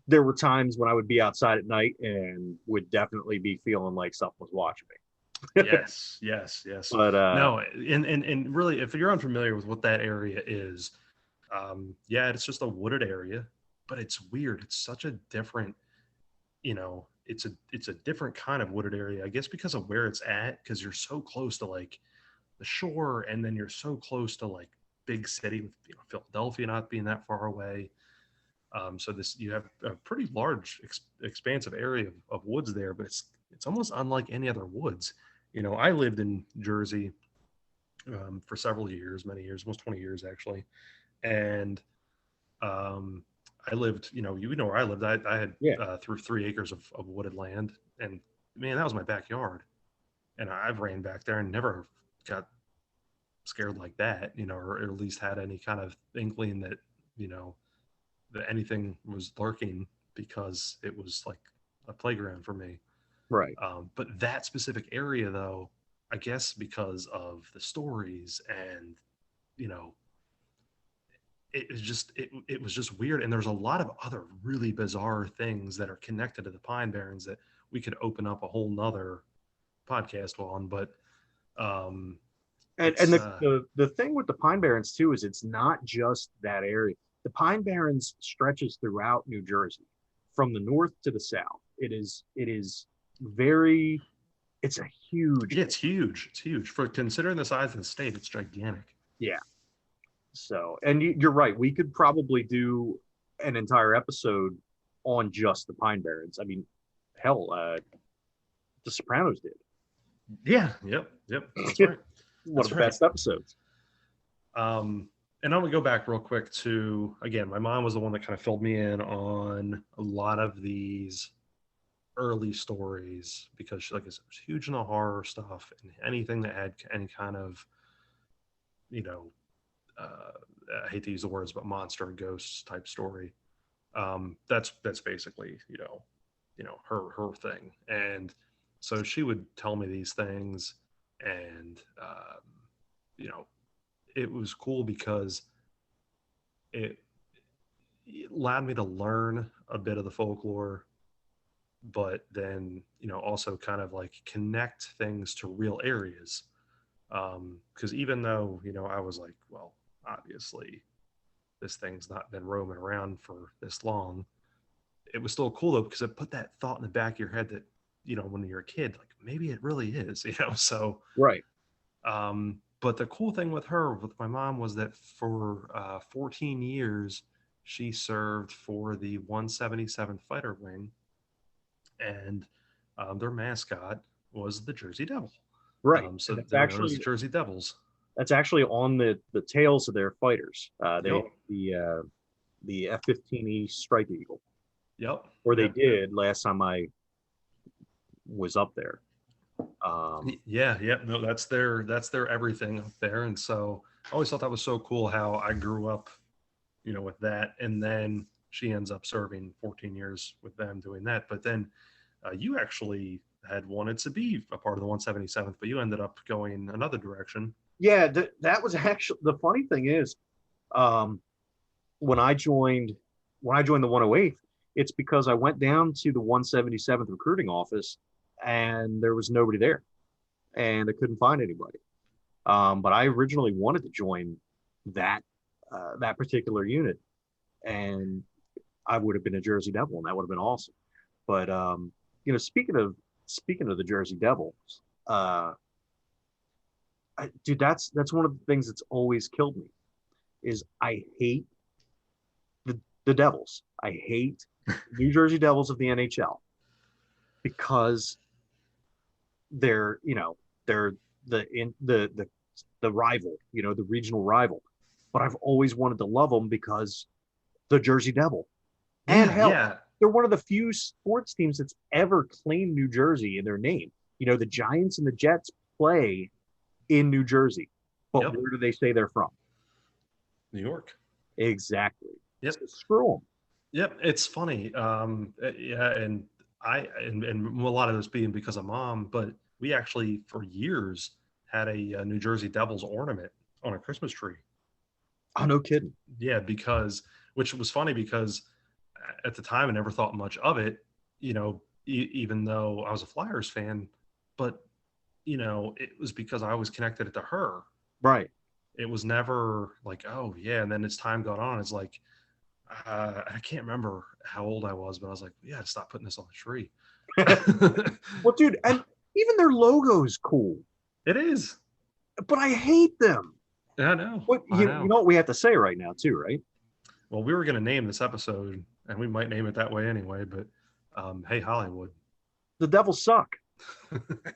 there were times when I would be outside at night and would definitely be feeling like something was watching me. Yes, yes, yes. But No, and really, if you're unfamiliar with what that area is, yeah, it's just a wooded area, but it's weird. It's such a different, you know, it's a different kind of wooded area. I guess because of where it's at, because you're so close to like the shore, and then you're so close to like big city, with, you know, Philadelphia not being that far away. So this you have a pretty large expansive area of woods there, but it's almost unlike any other woods. You know, I lived in Jersey for several years, many years, almost 20 years actually, and um, I lived, you know where I lived. I had yeah, through 3 acres of wooded land, and man, that was my backyard. And I've ran back there and never got scared like that, you know, or at least had any kind of inkling that, you know, that anything was lurking, because it was like a playground for me. Right. But that specific area, though, I guess because of the stories and, you know, it was just weird. And there's a lot of other really bizarre things that are connected to the Pine Barrens that we could open up a whole nother podcast on. But um, And it's the thing with the Pine Barrens too is it's not just that area. The Pine Barrens stretches throughout New Jersey, from the north to the south. It is very. It's a huge. yeah, it's huge. It's huge for considering the size of the state. It's gigantic. Yeah. So, and you're right. We could probably do an entire episode on just the Pine Barrens. I mean, hell, The Sopranos did. Yeah. Yep. That's right. One of the best episodes. And I'm gonna go back real quick to, again, my mom was the one that kind of filled me in on a lot of these early stories because she, like I said, was huge into horror stuff and anything that had any kind of, you know, I hate to use the words, but monster and ghosts type story. That's basically, her thing. And so she would tell me these things, and it was cool because it allowed me to learn a bit of the folklore, but then, also kind of like connect things to real areas. Because even though, I was like, well, obviously this thing's not been roaming around for this long, it was still cool though, because it put that thought in the back of your head that, when you're a kid, like maybe it really is, so. Right. But the cool thing with my mom, was that for 14 years, she served for the 177 Fighter Wing, and their mascot was the Jersey Devil. Right. So they're known as the Jersey Devils. That's actually on the tails of their fighters. They Yep. the F-15E Strike Eagle. Yep. Or they did last time I was up there. Yeah. No, that's their everything up there. And so I always thought that was so cool how I grew up, with that. And then she ends up serving 14 years with them doing that. But then you actually had wanted to be a part of the 177th, but you ended up going another direction. Yeah, that was actually, the funny thing is, when I joined the 108th, it's because I went down to the 177th recruiting office and there was nobody there, and I couldn't find anybody. But I originally wanted to join that particular unit, and I would have been a Jersey Devil, and that would have been awesome. But speaking of the Jersey Devils, dude, that's one of the things that's always killed me. Is I hate the Devils. I hate New Jersey Devils of the NHL because they're the rival, the regional rival. But I've always wanted to love them because the Jersey Devil. And hell, they're one of the few sports teams that's ever claimed New Jersey in their name. The Giants and the Jets play in New Jersey, but where do they say they're from? New York. Exactly. Yep. So screw them. Yep. It's funny. And a lot of this being because of Mom, but we actually for years had a New Jersey Devils ornament on a Christmas tree. Oh, no kidding. Yeah, which was funny because at the time I never thought much of it, even though I was a Flyers fan, but it was because I always connected it to her. Right. It was never like, oh yeah. And then as time got on, it's like, I can't remember how old I was, but I was like, yeah, stop putting this on the tree. Well, dude, and even their logo is cool. It is. But I hate them. I know. What, you know what we have to say right now too, right? Well, we were going to name this episode, and we might name it that way anyway, but hey, Hollywood. The Devils suck.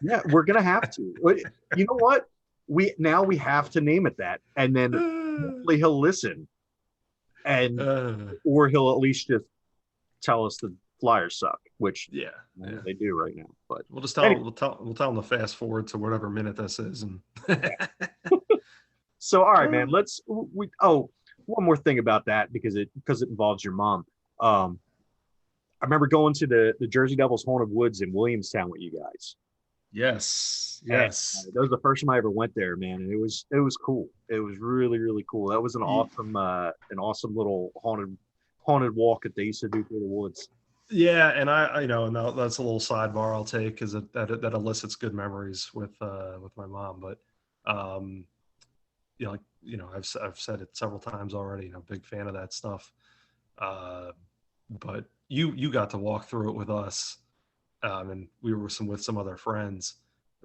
Yeah, we're going to have to. You know what? We have to name it that, and then hopefully he'll listen, and or he'll at least just tell us the Flyers suck, which they do right now. But we'll just tell we'll tell them to fast forward to whatever minute this is, and so all right, man. One more thing about that because it involves your mom. I remember going to the Jersey Devils Haunted Woods in Williamstown with you guys. Yes, And yes. that was the first time I ever went there, man, and it was cool. It was really really cool. That was an awesome little haunted walk that they used to do through the woods. Yeah, and I and that's a little sidebar I'll take because that elicits good memories with my mom. But um, I've said it several times already. Big fan of that stuff. Uh, but you got to walk through it with us, and we were with some other friends.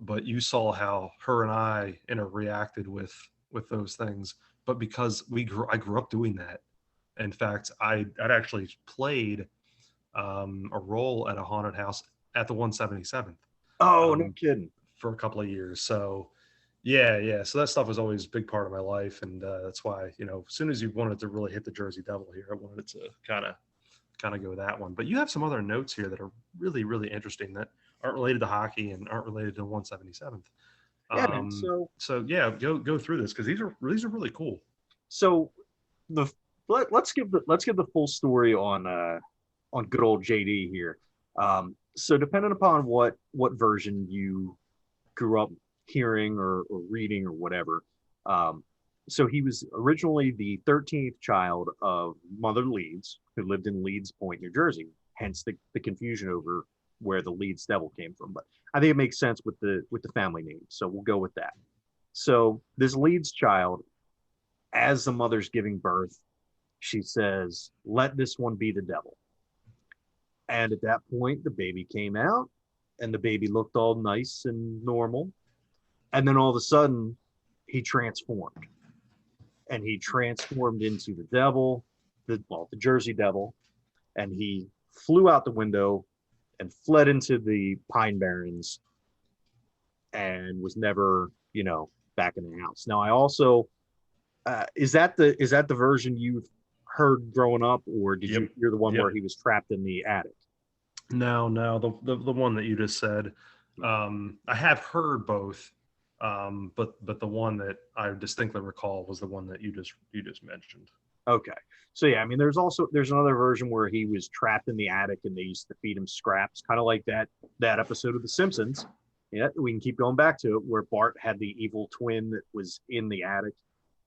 But you saw how her and I interacted with those things. But because I grew up doing that. In fact, I'd actually played a role at a haunted house at the 177th Oh, no um, kidding. for a couple of years. So yeah. So that stuff was always a big part of my life, and that's why as soon as you wanted to really hit the Jersey Devil here, I wanted to kind of go that one. But you have some other notes here that are really really interesting that aren't related to hockey and aren't related to 177th. Yeah, man. So yeah, go through this because these are really cool. So the let's give the full story on good old JD here. So depending upon what version you grew up hearing or reading or whatever, um, so he was originally the 13th child of Mother Leeds, who lived in Leeds Point, New Jersey. Hence the confusion over where the Leeds Devil came from. But I think it makes sense with the family name, so we'll go with that. So this Leeds child, as the mother's giving birth, she says, "Let this one be the devil." And at that point, the baby came out, and the baby looked all nice and normal. And then all of a sudden, he transformed, and he transformed into the devil, the Jersey Devil, and he flew out the window and fled into the Pine Barrens and was never, back in the house. Now, I also is that the version you've heard growing up, or did you Yep. hear the one Yep. where he was trapped in the attic? No, the one that you just said. I have heard both, but the one that I distinctly recall was the one that you just mentioned. Okay. So yeah, I mean, there's another version where he was trapped in the attic and they used to feed him scraps, kind of like that episode of The Simpsons. Yeah, we can keep going back to it, where Bart had the evil twin that was in the attic,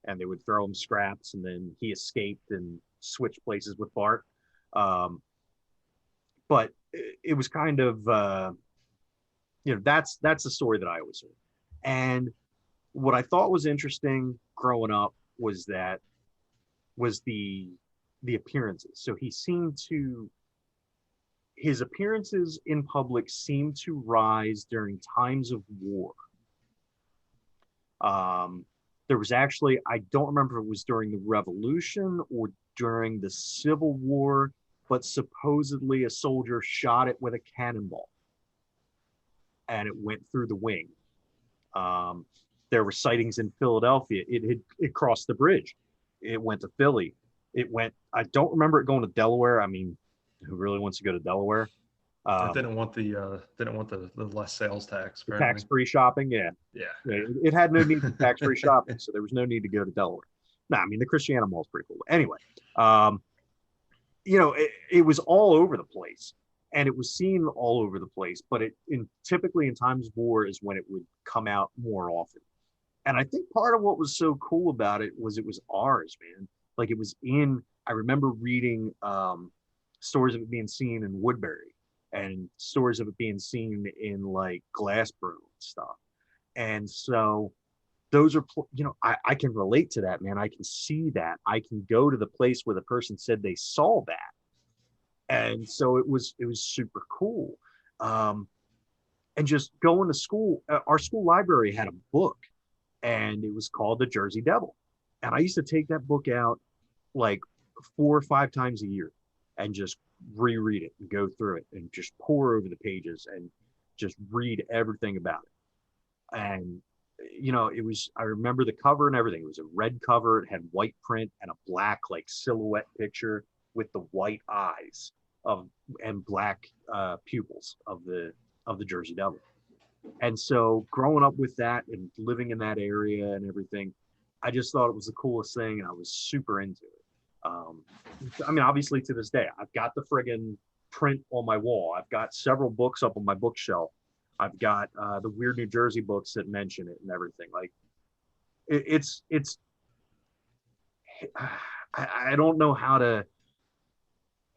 and they would throw him scraps, and then he escaped and switched places with Bart. But it was kind of that's the story that I always heard. And what I thought was interesting growing up was the appearances. So his appearances in public seemed to rise during times of war. There was actually, I don't remember if it was during the Revolution or during the Civil War, but supposedly a soldier shot it with a cannonball and it went through the wing. Um, there were sightings in Philadelphia. It crossed the bridge. It went to Philly. I don't remember it going to Delaware. I mean, who really wants to go to Delaware? It didn't want the less sales tax The apparently. tax-free shopping, yeah. Yeah. It had no need for tax-free shopping, so there was no need to go to Delaware. No, I mean the Christiana Mall is pretty cool. Anyway, it was all over the place, and it was seen all over the place. But typically in times of war is when it would come out more often. And I think part of what was so cool about it was ours, man. Like it was in. I remember reading stories of it being seen in Woodbury, and stories of it being seen in like Glassboro and stuff. And so those are, I can relate to that, man. I can see that. I can go to the place where the person said they saw that. And so it was super cool. And just going to school, our school library had a book, and it was called The Jersey Devil. And I used to take that book out like 4 or 5 times a year and just reread it and go through it and just pour over the pages and just read everything about it. And I remember the cover and everything. It was a red cover. It had white print and a black like silhouette picture with the white eyes and black pupils of the Jersey Devil. And so growing up with that and living in that area and everything, I just thought it was the coolest thing, and I was super into it. I mean, obviously to this day, I've got the friggin' print on my wall. I've got several books up on my bookshelf. I've got the Weird New Jersey books that mention it and everything. Like it's I don't know how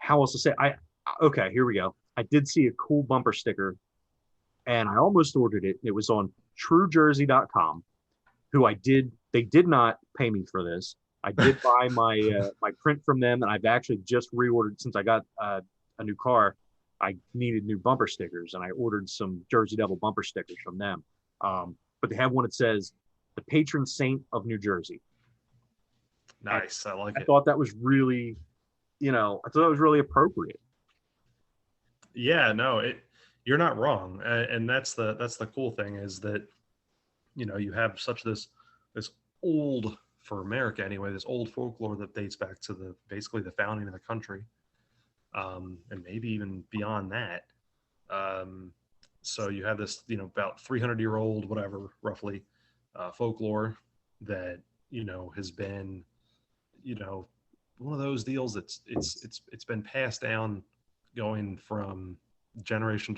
else to say. Okay, here we go. I did see a cool bumper sticker, and I almost ordered it. It was on TrueJersey.com. They did not pay me for this. I did buy my print from them, and I've actually just reordered since I got a new car. I needed new bumper stickers, and I ordered some Jersey Devil bumper stickers from them. But they have one that says the patron saint of New Jersey. Nice. I like it. I thought that was really, I thought it was really appropriate. Yeah, no, you're not wrong. And that's the cool thing is that, you have such this old, for America anyway, this old folklore that dates back to basically the founding of the country. And maybe even beyond that. So you have this, about 300-year-old, whatever, roughly, folklore that, has been, one of those deals that's it's been passed down going from generation,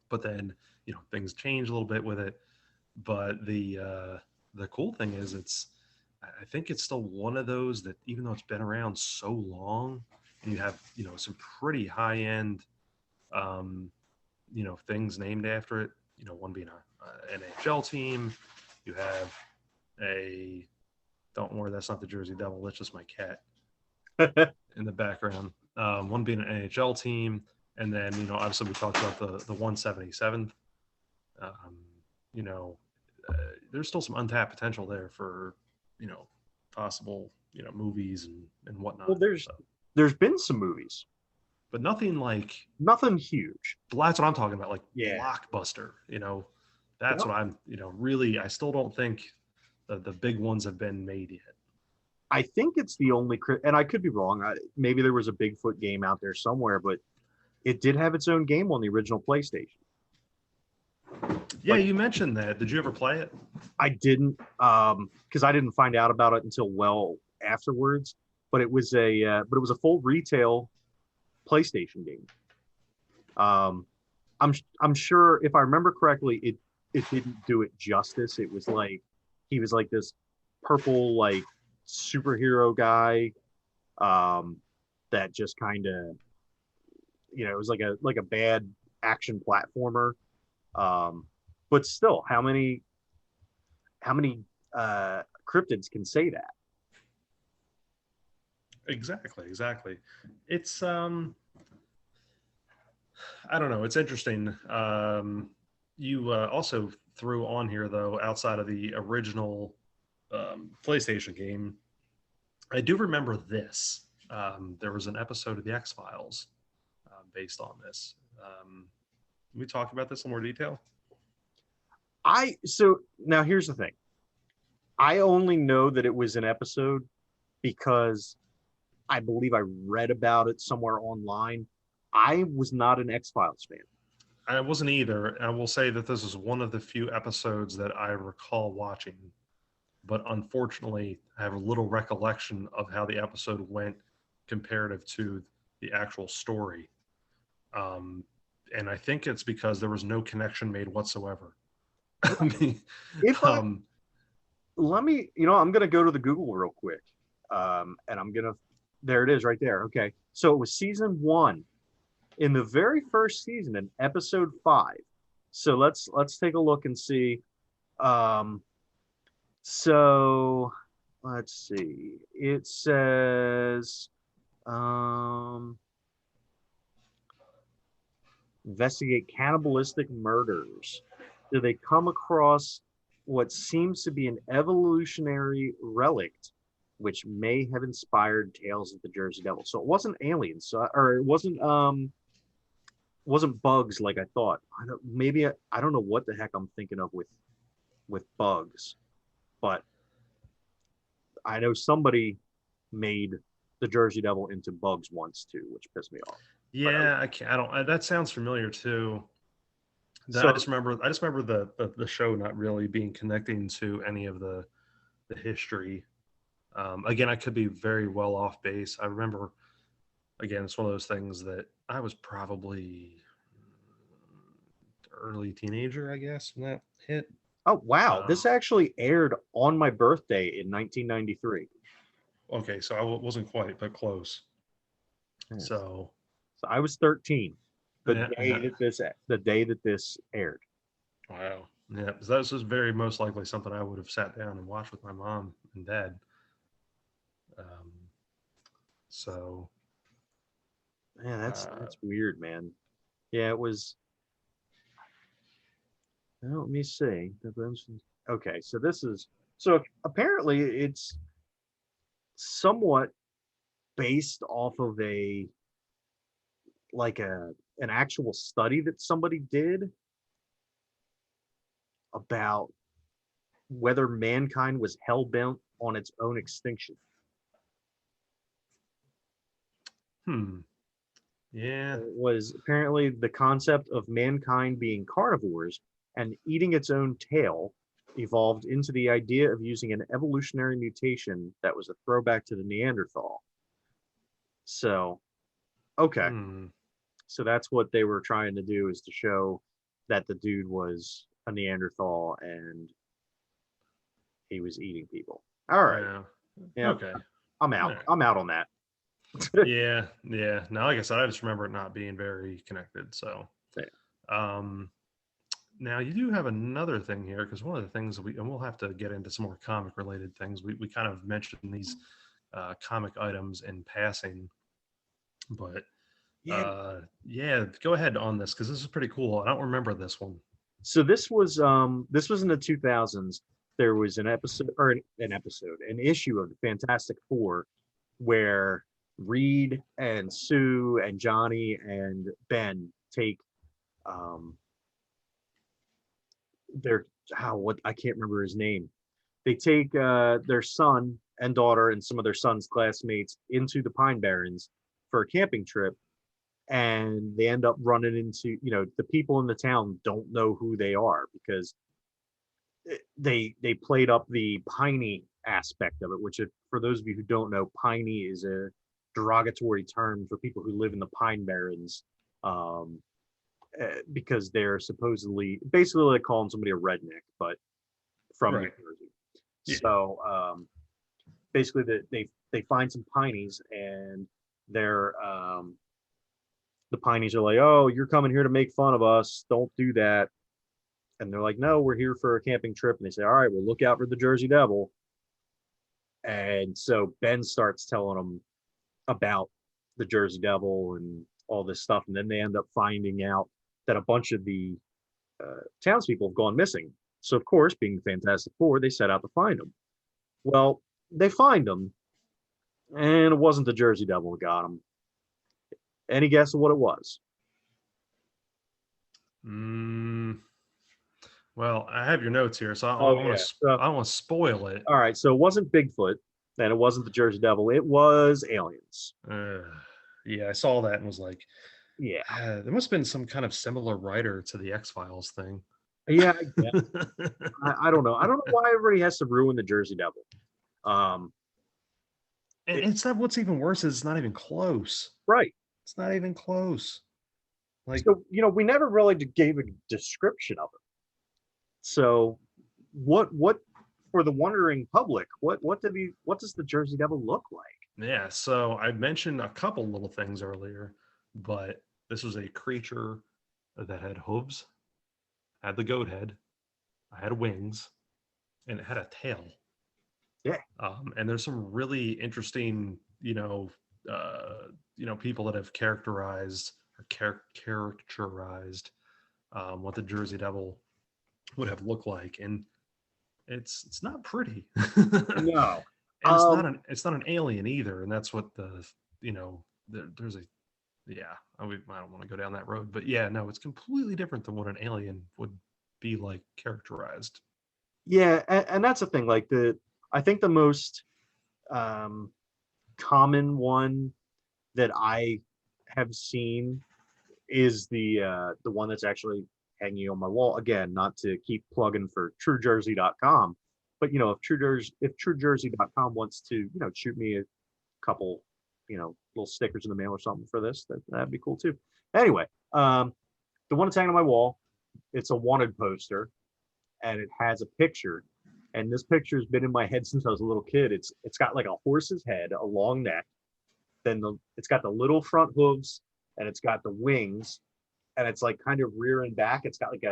but then, things change a little bit with it. But the cool thing is I think it's still one of those that, even though it's been around so long, and you have, some pretty high end, things named after it, one being an NHL team. You have don't worry, that's not the Jersey Devil. That's just my cat in the background. One being an NHL team. And then, obviously we talked about the 177th. There's still some untapped potential there for, possible, movies and whatnot. Well, there's been some movies, but nothing huge. That's what I'm talking about. Like yeah. Blockbuster, that's what I'm, really, I still don't think the big ones have been made yet. I think it's the only, and I could be wrong. Maybe there was a Bigfoot game out there somewhere, but it did have its own game on the original PlayStation. Yeah, you mentioned that. Did you ever play it? I didn't, because I didn't find out about it until well afterwards. But it was a full retail PlayStation game. I'm sure if I remember correctly, it didn't do it justice. It was like he was like this purple like superhero guy, that just kind of, it was like a bad action platformer. But still, how many cryptids can say that? Exactly. It's I don't know. It's interesting. You also threw on here though, outside of the original PlayStation game, I do remember this. There was an episode of the X-Files based on this. Can we talk about this in more detail? So now here's the thing. I only know that it was an episode because I believe I read about it somewhere online. I was not an X-Files fan. I wasn't either. I will say that this is one of the few episodes that I recall watching, but unfortunately, I have a little recollection of how the episode went comparative to the actual story. And I think it's because there was no connection made whatsoever. Let me, I'm going to go to the Google real quick. And there it is right there. Okay. So it was season 1 in the very first season in episode 5. So let's take a look and see. So let's see. It says, investigate cannibalistic murders. Do they come across what seems to be an evolutionary relict which may have inspired tales of the Jersey Devil? So it wasn't aliens, or it wasn't bugs like I thought. I don't know what the heck I'm thinking of with bugs, but I know somebody made the Jersey Devil into bugs once too, which pissed me off. Yeah, that sounds familiar too. I just remember the show not really being connecting to any of the history. Again, I could be very well off base. I remember again, it's one of those things that I was probably early teenager, I guess, when that hit. Oh wow, Um, this actually aired on my birthday in 1993. okay, so I wasn't quite, but close. Yes. So So I was 13 yeah, yeah. the day that this aired. Wow. Yeah, 'cause that was very most likely something I would have sat down and watched with my mom and dad. Um, so Yeah, uh, that's weird, man. Yeah, it was. Well, let me see. Okay, so this is so apparently it's somewhat based off of a like a an actual study that somebody did about whether mankind was hell bent on its own extinction. hmm, yeah, It was apparently the concept of mankind being carnivores and eating its own tail evolved into the idea of using an evolutionary mutation that was a throwback to the Neanderthal. So, okay. hmm, So that's what they were trying to do, is to show that the dude was a Neanderthal and he was eating people. All right. yeah, Yep. okay, I'm all out. right. I'm out on that. Yeah, yeah. Now, like I said, I just remember it not being very connected. So, Yeah. um, now you do have another thing here because one of the things that and we'll have to get into some more comic related things. We kind of mentioned these comic items in passing, but Yeah. yeah, go ahead on this because this is pretty cool. I don't remember this one. So this was in the 2000s. There was an episode or an issue of the Fantastic Four where Reed and Sue and Johnny and Ben take um their how what I can't remember his name. They take their son and daughter and some of their son's classmates into the Pine Barrens for a camping trip, and they end up running into, the people in the town don't know who they are because they played up the piney aspect of it, which, for those of you who don't know, piney is a derogatory term for people who live in the Pine Barrens, um, because they're supposedly basically like calling somebody a redneck, but from New Right. Jersey. Yeah. So basically, they find some pineys, and they're the pineys are like, "Oh, you're coming here to make fun of us. Don't do that." And they're like, "No, we're here for a camping trip." And they say, "All right, well, look out for the Jersey Devil." And so Ben starts telling them about the Jersey Devil and all this stuff. And then they end up finding out that a bunch of the townspeople have gone missing. So, of course, being the Fantastic Four, they set out to find them. Well, they find them, and it wasn't the Jersey Devil that got them. Any guess of what it was? Mm, well, I have your notes here, so Oh yeah. So, I want to spoil it. all right. So it wasn't Bigfoot, and it wasn't the Jersey Devil. It was aliens. Uh, yeah, I saw that and was like, Yeah. there must have been some kind of similar writer to the X Files thing. Yeah. I don't know. I don't know why everybody has to ruin the Jersey Devil. Um, And it, it's not, what's even worse is it's not even close. right. It's not even close. Like, So, we never really gave a description of it. So, what for the wondering public? What does the Jersey Devil look like? yeah, so I mentioned a couple little things earlier, but this was a creature that had hooves, had the goat head, had wings, and it had a tail. Yeah. And there's some really interesting, people that have characterized or caricaturized what the Jersey Devil would have looked like, and it's not pretty, and No. it's not an alien either, and that's what there's a yeah. I don't want to go down that road, but yeah, no, it's completely different than what an alien would be like characterized. Yeah, and that's the thing. Like I think the most um, common one that I have seen is the one that's actually hanging on my wall. Again, not to keep plugging for TrueJersey.com, but if TrueJersey.com wants to shoot me a couple little stickers in the mail or something for this, that'd be cool too. Anyway, the one that's hanging on my wall, it's a wanted poster, and it has a picture. And this picture has been in my head since I was a little kid. It's got like a horse's head, a long neck, then it's got the little front hooves, and it's got the wings, and it's like kind of rear and back. It's got like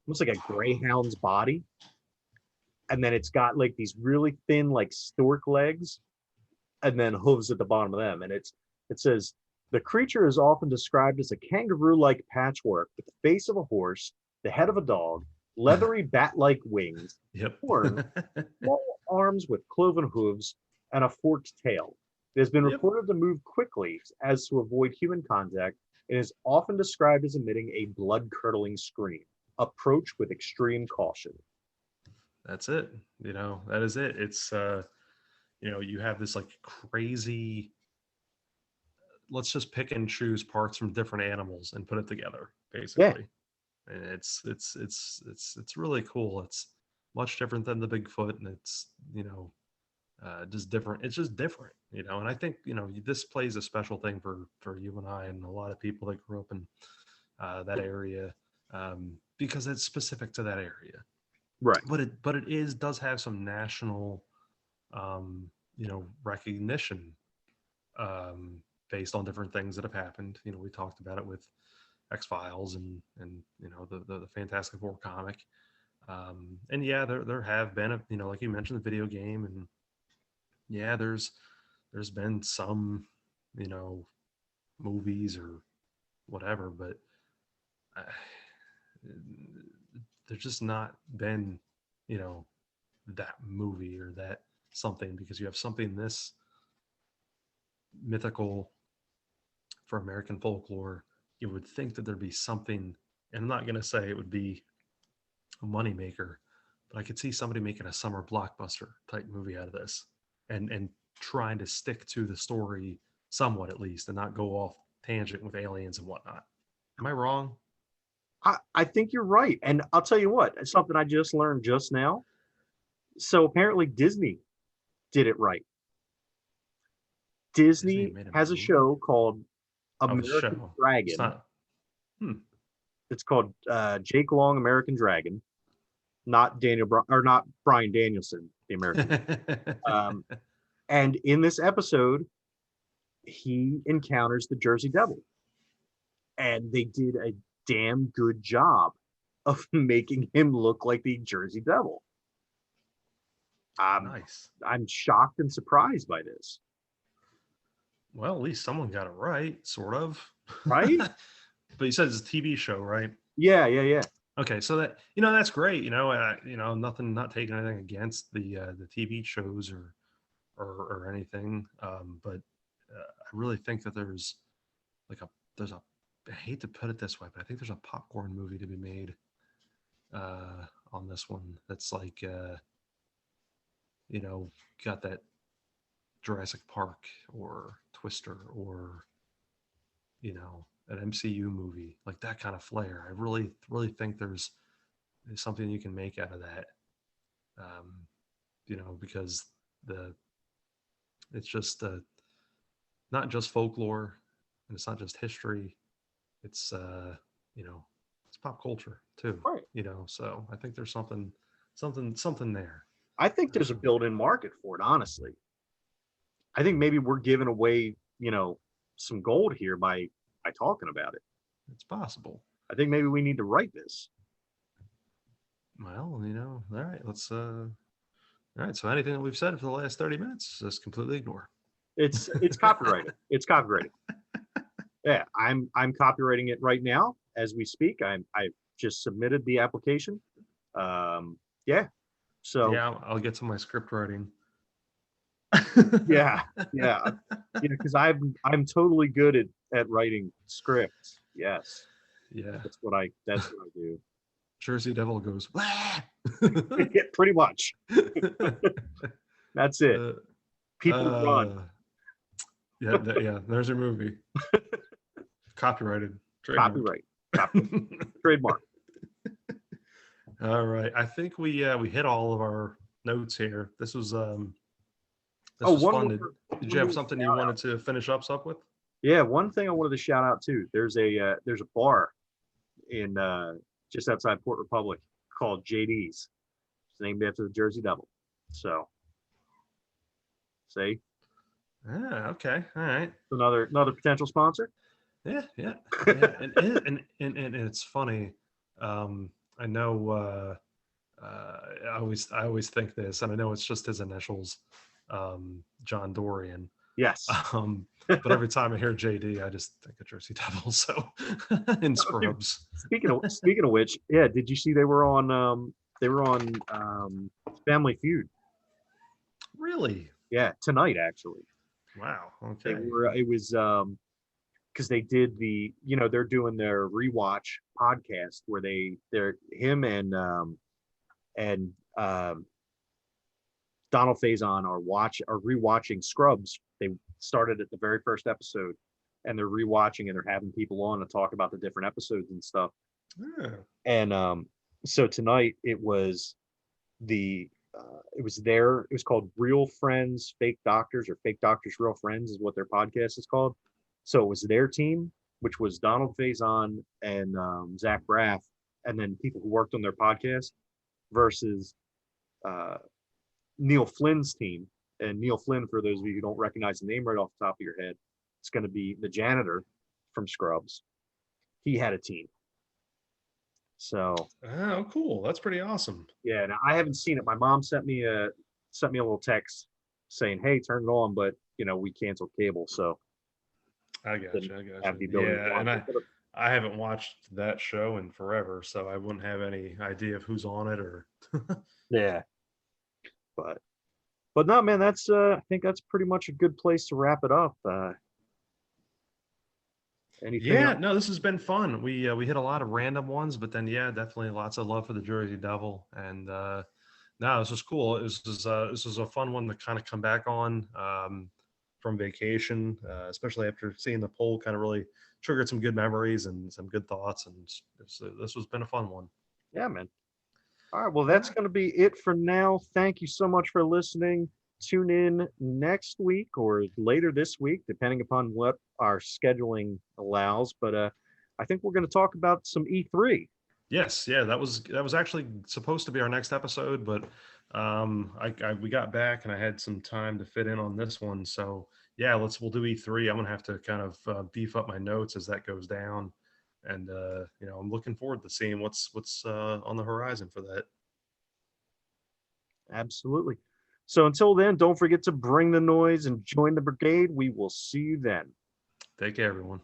almost like a greyhound's body, and then it's got like these really thin like stork legs, and then hooves at the bottom of them. And it says the creature is often described as a kangaroo-like patchwork with the face of a horse, the head of a dog, leathery bat-like wings, horns, small arms with cloven hooves, and a forked tail. It has been reported to move quickly as to avoid human contact and is often described as emitting a blood-curdling scream. Approach with extreme caution. That's it. That is it. It's you have this like crazy, let's just pick and choose parts from different animals and put it together, basically. Yeah. And it's really cool. It's much different than the Bigfoot, and it's just different. It's just different, and I think this plays a special thing for you and I and a lot of people that grew up in that area, because it's specific to that area, right? But it does have some national recognition, based on different things that have happened. We talked about it with X-Files and the Fantastic Four comic, and yeah, there have been like you mentioned, the video game, and yeah, there's been some movies or whatever, but there's just not been that movie or that something, because you have something this mythical for American folklore. You would think that there'd be something, and I'm not going to say it would be a moneymaker, but I could see somebody making a summer blockbuster type movie out of this, and trying to stick to the story somewhat, at least, and not go off tangent with aliens and whatnot. Am I wrong? I think you're right. And I'll tell you what, it's something I just learned just now. So apparently Disney did it right. Disney has a show called American Dragon. It's called Jake Long, American Dragon, not not Bryan Danielson, the American. And in this episode, he encounters the Jersey Devil, and they did a damn good job of making him look like the Jersey Devil. Nice. I'm shocked and surprised by this. Well, at least someone got it right, sort of. Right? But you said it's a TV show, right? Yeah. Okay, so that that's great. Nothing, not taking anything against the TV shows or anything, but I really think that there's I hate to put it this way, but I think there's a popcorn movie to be made on this one. That's like got that Jurassic Park or Twister or an MCU movie, like that kind of flair. I really think there's something you can make out of that, because it's just not just folklore, and it's not just history. It's it's pop culture too, right? So I think there's something there. I think there's a built-in market for it, honestly. I think maybe we're giving away some gold here by talking about it. It's possible. I think maybe we need to write this. Well, all right, let's all right, so anything that we've said for the last 30 minutes, just completely ignore. It's copyrighted. It's copyrighted. Yeah, I'm copywriting it right now as we speak. I've just submitted the application. Yeah. So yeah, I'll get to my script writing. yeah, because I'm totally good at writing scripts. Yes. Yeah. That's what I do. Jersey Devil goes, yeah, pretty much. That's it. People run. Yeah, there's your movie. Copyrighted. Trademark. Trademark. All right. I think we hit all of our notes here. This was one fun. Did you have something you wanted to finish up with? Yeah, one thing I wanted to shout out too. There's a bar in just outside Port Republic called JD's. It's named after the Jersey Devil. So, see, Ah, okay, all right. another potential sponsor. Yeah. And it's funny. I know. I always think this, and I know it's just his initials, John Dorian. Yes. But every time I hear JD, I just think of Jersey Devil. So in Scrubs. Speaking of which, yeah, did you see they were on Family Feud? Really? Yeah, tonight actually. Wow. Okay. It was because they did they're doing their rewatch podcast where they're him and Donald Faison are rewatching Scrubs. They started at the very first episode, and they're rewatching and they're having people on to talk about the different episodes and stuff. Yeah. And so tonight it was it was called Real Friends, Fake Doctors, or Fake Doctors, Real Friends is what their podcast is called. So it was their team, which was Donald Faison and Zach Braff, and then people who worked on their podcast, versus Neil Flynn's team. And Neil Flynn, for those of you who don't recognize the name right off the top of your head, it's going to be the janitor from Scrubs. He had a team. So, oh, cool. That's pretty awesome. Yeah, now I haven't seen it. My mom sent me a little text saying, "Hey, turn it on," but we canceled cable, so I got you. Yeah, and I haven't watched that show in forever, so I wouldn't have any idea of who's on it or. Yeah, but no, man, that's I think that's pretty much a good place to wrap it up. Anything else? No, this has been fun. We hit a lot of random ones, but then definitely lots of love for the Jersey Devil, and no, this was cool. This was a fun one to kind of come back on from vacation, especially after seeing the poll. Kind of really triggered some good memories and some good thoughts, and this has been a fun one. Yeah, man. All right, well, that's going to be it for now. Thank you so much for listening. Tune in next week or later this week, depending upon what our scheduling allows. But I think we're going to talk about some E3. Yes, that was actually supposed to be our next episode, but we got back and I had some time to fit in on this one. So we'll do E3. I'm gonna have to kind of beef up my notes as that goes down, and I'm looking forward to seeing what's on the horizon for that. Absolutely. So until then, don't forget to bring the noise and join the brigade. We will see you then. Take care, everyone.